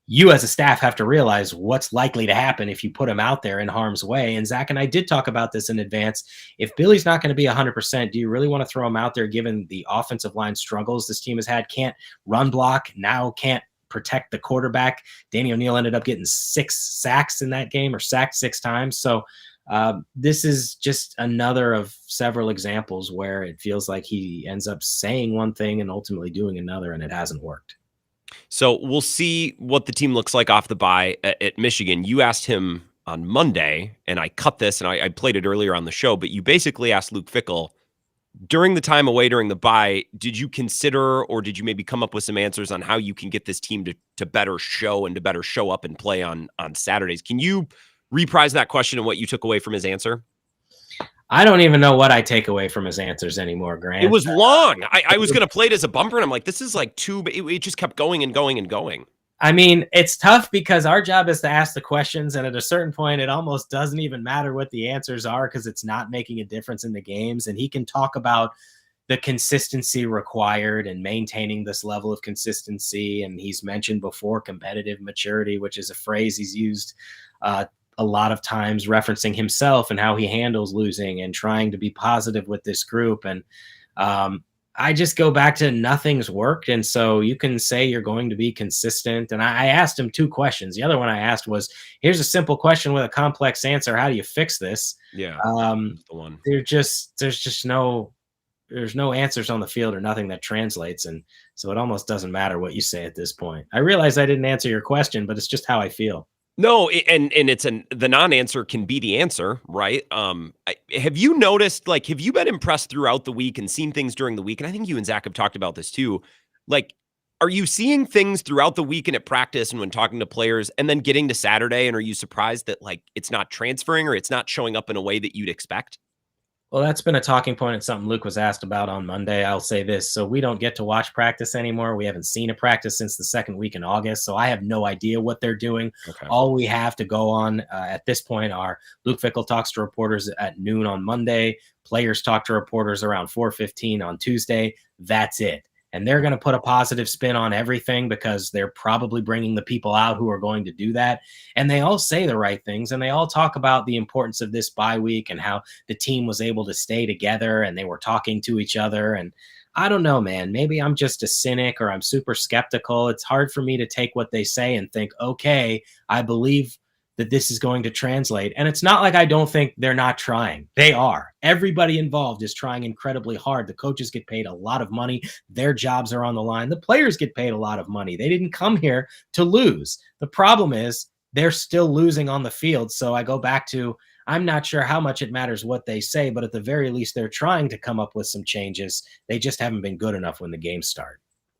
you as a staff have to realize what's likely to happen if you put him out there in harm's way. And Zach and I did talk about this in advance. If Billy's not going to be 100%, do you really want to throw him out there given the offensive line struggles this team has had? Can't run block, now can't protect the quarterback. Danny O'Neill ended up getting 6 sacks in that game, or sacked 6 times. So this is just another of several examples where it feels like he ends up saying one thing and ultimately doing another, and it hasn't worked. So we'll see what the team looks like off the bye at Michigan. You asked him on Monday, and I cut this, and I played it earlier on the show, but you basically asked Luke Fickell, during the time away during the bye, did you consider, or did you maybe come up with some answers on how you can get this team to better show and to better show up and play on Saturdays? Can you reprise that question and what you took away from his answer? I don't even know what I take away from his answers anymore, Grant. It was long. I was going to play it as a bumper, and I'm like, this is like too, but it just kept going and going and going. I mean, it's tough because our job is to ask the questions, and at a certain point, it almost doesn't even matter what the answers are because it's not making a difference in the games. And he can talk about the consistency required and maintaining this level of consistency. And he's mentioned before competitive maturity, which is a phrase he's used a lot of times, referencing himself and how he handles losing and trying to be positive with this group. And I just go back to nothing's worked. And so you can say you're going to be consistent. And I asked him 2 questions. The other one I asked was, here's a simple question with a complex answer. How do you fix this? Yeah. The one. There's no answers on the field or nothing that translates. And so it almost doesn't matter what you say at this point. I realize I didn't answer your question, but it's just how I feel. No, and it's the non-answer can be the answer, right? Have you noticed, have you been impressed throughout the week and seen things during the week? And I think you and Zach have talked about this too. Are you seeing things throughout the week and at practice and when talking to players, and then getting to Saturday, and are you surprised that it's not transferring or it's not showing up in a way that you'd expect? Well, that's been a talking point and something Luke was asked about on Monday. I'll say this. So we don't get to watch practice anymore. We haven't seen a practice since the second week in August. So I have no idea what they're doing. Okay. All we have to go on at this point are Luke Fickell talks to reporters at noon on Monday. Players talk to reporters around 4:15 on Tuesday. That's it. and they're going to put a positive spin on everything because they're probably bringing the people out who are going to do that. And they all say the right things, and they all talk about the importance of this bye week and how the team was able to stay together and they were talking to each other. And I don't know, man, maybe I'm just a cynic or I'm super skeptical. It's hard for me to take what they say and think, okay, I believe that this is going to translate. And it's not like I don't think they're not trying. They are. Everybody involved is trying incredibly hard. The coaches get paid a lot of money. Their jobs are on the line. The players get paid a lot of money. They didn't come here to lose. The problem is they're still losing on the field. So I go back to, I'm not sure how much it matters what they say, but at the very least, they're trying to come up with some changes. They just haven't been good enough when the games start.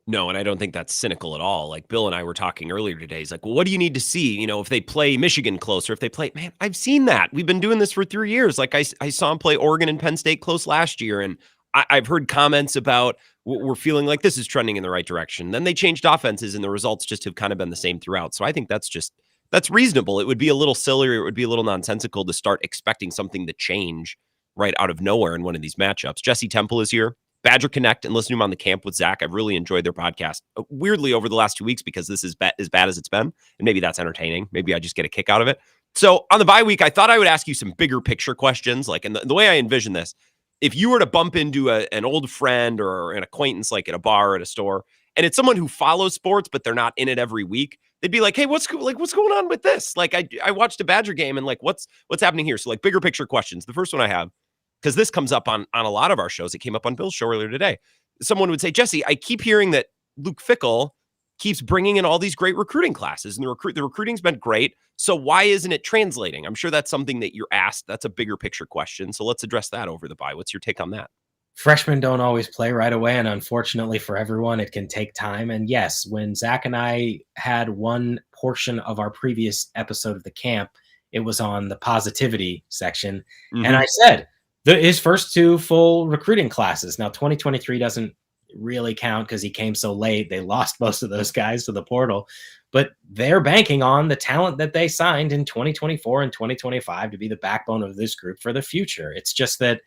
No, and I don't think that's cynical at all. Like Bill and I were talking earlier today. He's like, well, what do you need to see? If they play Michigan close, or if they play, man, I've seen that. We've been doing this for 3 years. Like I saw him play Oregon and Penn State close last year. And I've heard comments about we're feeling like this is trending in the right direction. Then they changed offenses and the results just have kind of been the same throughout. So I think that's reasonable. It would be a little silly, or it would be a little nonsensical to start expecting something to change right out of nowhere in one of these matchups. Jesse Temple is here. Badger Connect and listen to him on the camp with Zach. I've really enjoyed their podcast, weirdly, over the last 2 weeks because this is as bad as it's been. And maybe that's entertaining. Maybe I just get a kick out of it. So on the bye week, I thought I would ask you some bigger picture questions. Like, and the way I envision this, if you were to bump into an old friend or an acquaintance, like at a bar or at a store, and it's someone who follows sports, but they're not in it every week, they'd be like, hey, what's going on with this? Like, I watched a Badger game and like, what's happening here? So like bigger picture questions. The first one I have, because this comes up on a lot of our shows. It came up on Bill's show earlier today. Someone would say, Jesse, I keep hearing that Luke Fickell keeps bringing in all these great recruiting classes, and the recruiting's been great. So why isn't it translating? I'm sure that's something that you're asked. That's a bigger picture question. So let's address that over the bye. What's your take on that? Freshmen don't always play right away, and unfortunately for everyone, it can take time. And yes, when Zach and I had one portion of our previous episode of the camp, it was on the positivity section. Mm-hmm. And I said, his first 2 full recruiting classes. Now, 2023 doesn't really count because he came so late. They lost most of those guys to the portal, but they're banking on the talent that they signed in 2024 and 2025 to be the backbone of this group for the future. It's just that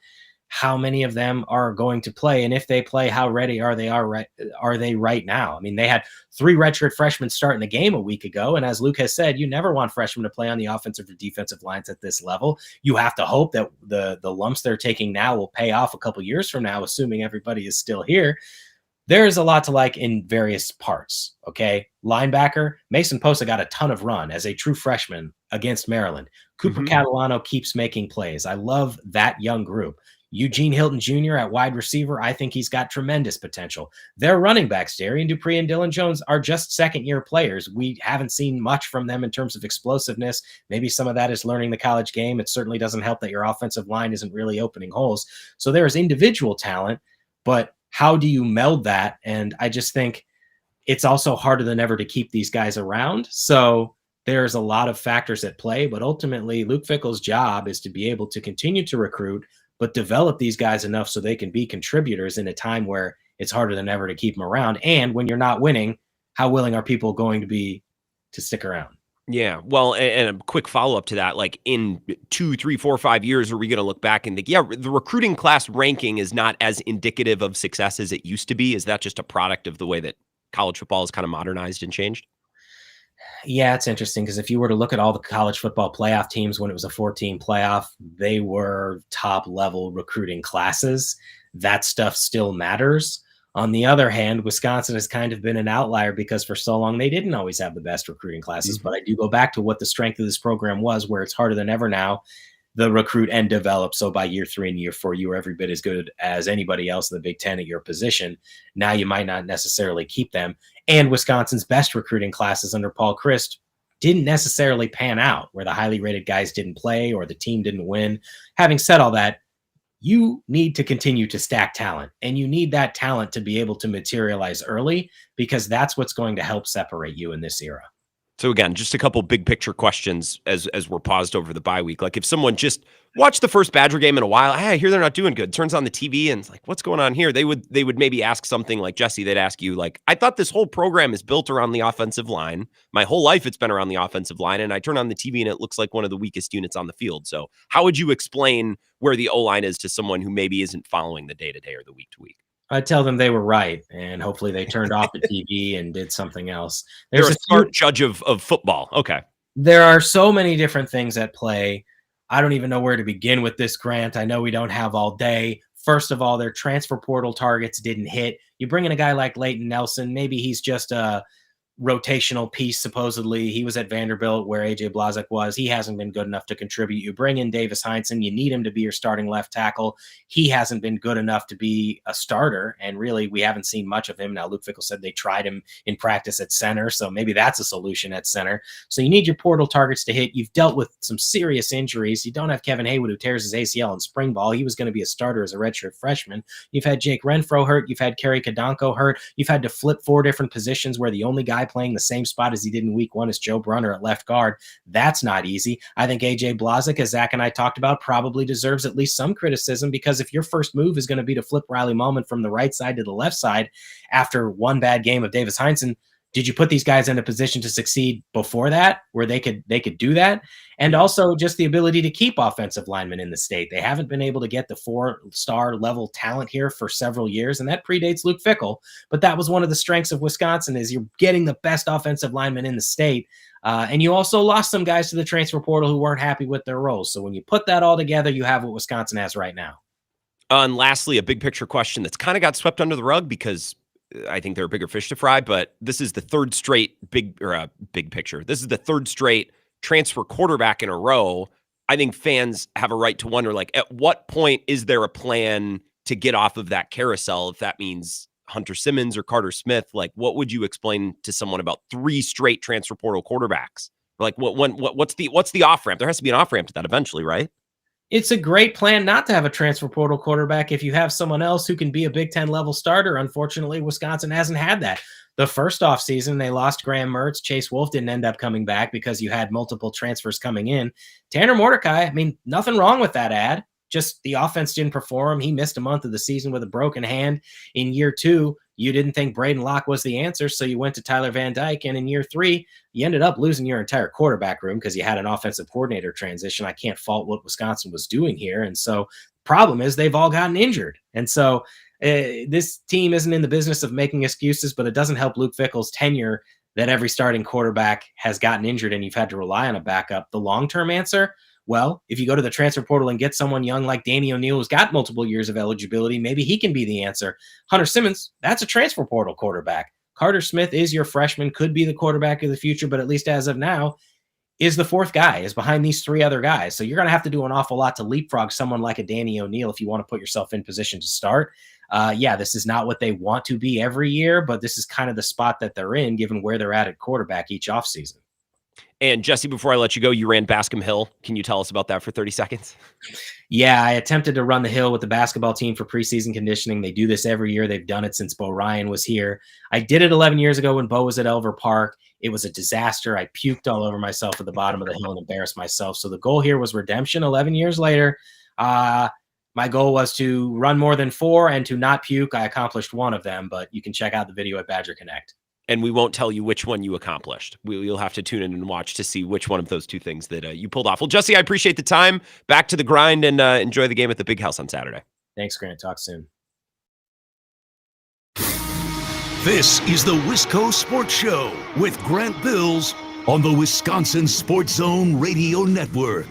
how many of them are going to play, and if they play, how ready are they right now? I mean, they had 3 redshirt freshmen starting the game a week ago, and as Luke has said, you never want freshmen to play on the offensive or defensive lines at this level. You have to hope that the lumps they're taking now will pay off a couple years from now, assuming everybody is still here. There's a lot to like in various parts, okay? Linebacker, Mason Posa got a ton of run as a true freshman against Maryland. Cooper Catalano keeps making plays. I love that young group. Eugene Hilton Jr. at wide receiver, I think he's got tremendous potential. Their running backs, Darian Dupree and Dylan Jones, are just second-year players. We haven't seen much from them in terms of explosiveness. Maybe some of that is learning the college game. It certainly doesn't help that your offensive line isn't really opening holes. So there is individual talent, but how do you meld that? And I just think it's also harder than ever to keep these guys around. So there's a lot of factors at play, but ultimately Luke Fickell's job is to be able to continue to recruit, but develop these guys enough so they can be contributors in a time where it's harder than ever to keep them around. And when you're not winning, how willing are people going to be to stick around? Yeah. Well, and a quick follow-up to that, like in 2, 3, 4, 5 years, are we going to look back and think, yeah, the recruiting class ranking is not as indicative of success as it used to be? Is that just a product of the way that college football is kind of modernized and changed? Yeah, it's interesting because if you were to look at all the college football playoff teams when it was a 14 playoff, they were top level recruiting classes. That stuff still matters. On the other hand, Wisconsin has kind of been an outlier because for so long they didn't always have the best recruiting classes. But I do go back to what the strength of this program was, where it's harder than ever now to recruit and develop. So by year 3 and year 4, you were every bit as good as anybody else in the Big Ten at your position. Now you might not necessarily keep them. And Wisconsin's best recruiting classes under Paul Chryst didn't necessarily pan out, where the highly rated guys didn't play or the team didn't win. Having said all that, you need to continue to stack talent, and you need that talent to be able to materialize early, because that's what's going to help separate you in this era. So again, just a couple big picture questions as we're paused over the bye week. Like if someone just watched the first Badger game in a while, hey, I hear they're not doing good, turns on the TV and it's like, what's going on here? They would maybe ask something like, Jesse, they'd ask you like, I thought this whole program is built around the offensive line. My whole life it's been around the offensive line, and I turn on the TV and it looks like one of the weakest units on the field. So how would you explain where the O-line is to someone who maybe isn't following the day-to-day or the week-to-week? I tell them they were right, and hopefully they turned off the TV and did something else. They're a smart judge of football. Okay. There are so many different things at play. I don't even know where to begin with this, Grant. I know we don't have all day. First of all, their transfer portal targets didn't hit. You bring in a guy like Leighton Nelson, maybe he's just a rotational piece, supposedly. He was at Vanderbilt where A.J. Blazek was. He hasn't been good enough to contribute. You bring in Davis Heinsohn. You need him to be your starting left tackle. He hasn't been good enough to be a starter, and really we haven't seen much of him. Now, Luke Fickell said they tried him in practice at center, so maybe that's a solution at center. So you need your portal targets to hit. You've dealt with some serious injuries. You don't have Kevin Haywood, who tears his ACL in spring ball. He was going to be a starter as a redshirt freshman. You've had Jake Renfro hurt. You've had Kerry Kadonko hurt. You've had to flip 4 different positions where the only guy playing the same spot as he did in week 1 is Joe Brunner at left guard. That's not easy. I think A.J. Blazek, as Zach and I talked about, probably deserves at least some criticism, because if your first move is going to be to flip Riley Mullman from the right side to the left side after one bad game of Davis Heinsohn, did you put these guys in a position to succeed before that, where they could do that? And also just the ability to keep offensive linemen in the state. They haven't been able to get the 4-star level talent here for several years, and that predates Luke Fickell. But that was one of the strengths of Wisconsin, is you're getting the best offensive linemen in the state. And you also lost some guys to the transfer portal who weren't happy with their roles. So when you put that all together, you have what Wisconsin has right now. And lastly, a big picture question that's kind of got swept under the rug because I think there are bigger fish to fry, but this is the third straight big picture. This is the third straight transfer quarterback in a row. I think fans have a right to wonder, like, at what point is there a plan to get off of that carousel? If that means Hunter Simmons or Carter Smith, like, what would you explain to someone about 3 straight transfer portal quarterbacks? Like, what's the off ramp? There has to be an off ramp to that eventually, right? It's a great plan not to have a transfer portal quarterback if you have someone else who can be a Big Ten level starter. Unfortunately, Wisconsin hasn't had that. The first offseason, they lost Graham Mertz. Chase Wolf didn't end up coming back because you had multiple transfers coming in. Tanner Mordecai, I mean, nothing wrong with that ad. Just the offense didn't perform. He missed a month of the season with a broken hand. In year 2, you didn't think Braden Locke was the answer, so you went to Tyler Van Dyke. And in year 3, you ended up losing your entire quarterback room because you had an offensive coordinator transition. I can't fault what Wisconsin was doing here. And so problem is they've all gotten injured. And so this team isn't in the business of making excuses, but it doesn't help Luke Fickell's tenure that every starting quarterback has gotten injured and you've had to rely on a backup. The long-term answer, well, if you go to the transfer portal and get someone young like Danny O'Neal, who's got multiple years of eligibility, maybe he can be the answer. Hunter Simmons, that's a transfer portal quarterback. Carter Smith is your freshman, could be the quarterback of the future, but at least as of now, is the 4th guy, is behind these 3 other guys. So you're going to have to do an awful lot to leapfrog someone like a Danny O'Neal if you want to put yourself in position to start. Yeah, this is not what they want to be every year, but this is kind of the spot that they're in, given where they're at quarterback each offseason. And Jesse, before I let you go, you ran Bascom Hill. Can you tell us about that for 30 seconds? Yeah, I attempted to run the hill with the basketball team for preseason conditioning. They do this every year. They've done it since Bo Ryan was here. I did it 11 years ago when Bo was at Elver Park. It was a disaster. I puked all over myself at the bottom of the hill and embarrassed myself. So the goal here was redemption 11 years later. My goal was to run more than 4 and to not puke. I accomplished one of them, but you can check out the video at Badger Connect. And we won't tell you which one you accomplished. You'll have to tune in and watch to see which one of those 2 things that you pulled off. Well, Jesse, I appreciate the time. Back to the grind and enjoy the game at the Big House on Saturday. Thanks, Grant. Talk soon. This is the Wisco Sports Show with Grant Bills on the Wisconsin Sports Zone Radio Network.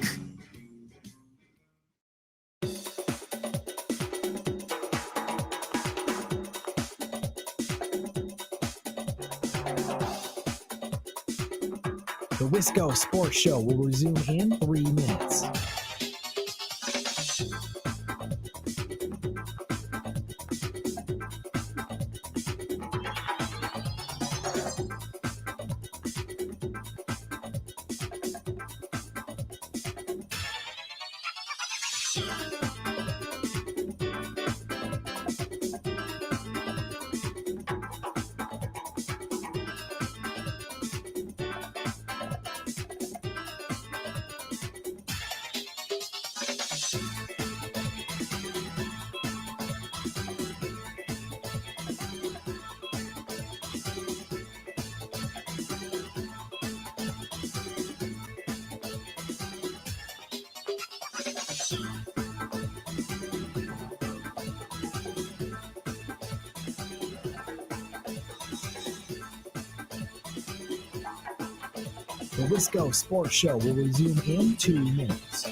The Wisco Sports Show will resume in 3 minutes. The Wisco Sports Show will resume in 2 minutes.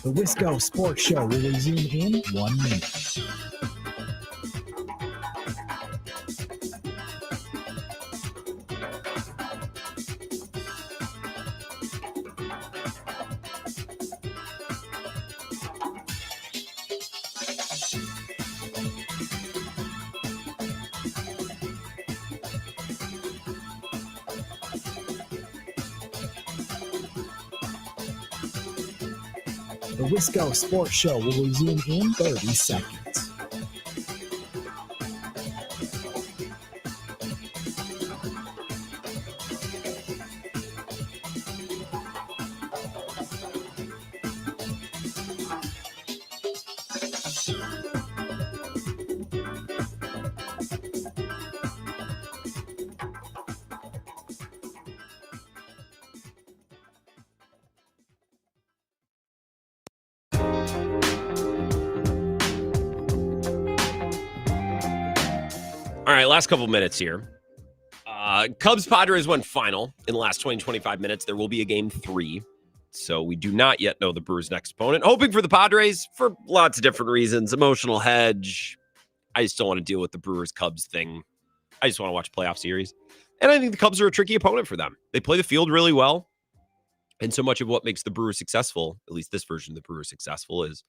The Wisco Sports Show will resume in 1 minute. The Wisco Sports Show will resume in 30 seconds. All right, last couple minutes here. Cubs-Padres went final in the last 20-25 minutes. There will be a game 3. So we do not yet know the Brewers' next opponent. Hoping for the Padres for lots of different reasons. Emotional hedge. I just don't want to deal with the Brewers-Cubs thing. I just want to watch a playoff series. And I think the Cubs are a tricky opponent for them. They play the field really well. And so much of what makes the Brewers successful, at least this version of the Brewers successful, is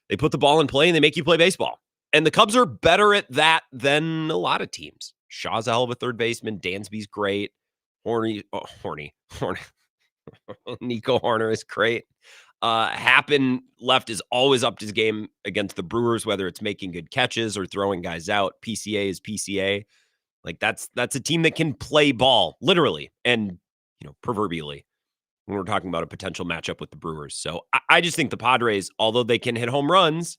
they put the ball in play and they make you play baseball. And the Cubs are better at that than a lot of teams. Shaw's a hell of a third baseman. Dansby's great. Nico Horner is great. Happen left is always upped his game against the Brewers, whether it's making good catches or throwing guys out. PCA is PCA. Like that's a team that can play ball, literally, and proverbially, when we're talking about a potential matchup with the Brewers. So I just think the Padres, although they can hit home runs,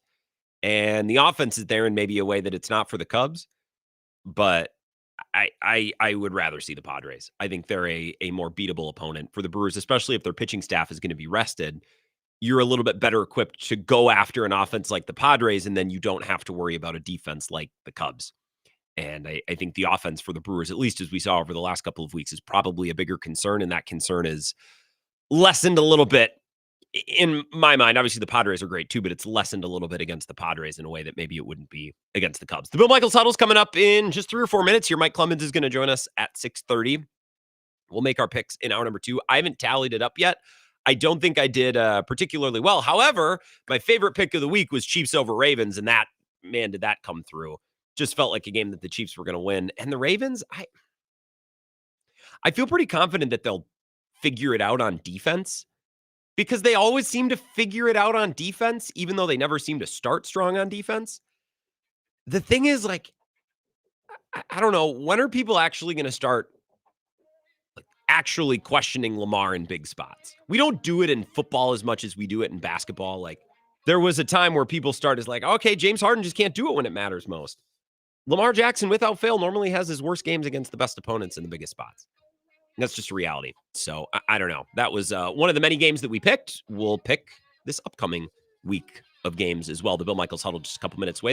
and the offense is there in maybe a way that it's not for the Cubs, but I would rather see the Padres. I think they're a more beatable opponent for the Brewers, especially if their pitching staff is going to be rested. You're a little bit better equipped to go after an offense like the Padres, and then you don't have to worry about a defense like the Cubs. And I think the offense for the Brewers, at least as we saw over the last couple of weeks, is probably a bigger concern, and that concern is lessened a little bit in my mind. Obviously, the Padres are great too, but it's lessened a little bit against the Padres in a way that maybe it wouldn't be against the Cubs. The Bill Michaels Huddle's coming up in just 3 or 4 minutes here. Mike Clemens is going to join us at 6:30. We'll make our picks in hour number 2. I haven't tallied it up yet. I don't think I did particularly well. However, my favorite pick of the week was Chiefs over Ravens, and that, man, did that come through. Just felt like a game that the Chiefs were going to win. And the Ravens, I feel pretty confident that they'll figure it out on defense, because they always seem to figure it out on defense, even though they never seem to start strong on defense. The thing is, like, I don't know, when are people actually going to start actually questioning Lamar in big spots? We don't do it in football as much as we do it in basketball. Like, there was a time where people started like, okay, James Harden just can't do it when it matters most. Lamar Jackson, without fail, normally has his worst games against the best opponents in the biggest spots. That's just a reality. So I don't know. That was one of the many games that we picked. We'll pick this upcoming week of games as well. The Bill Michaels Huddle just a couple minutes away.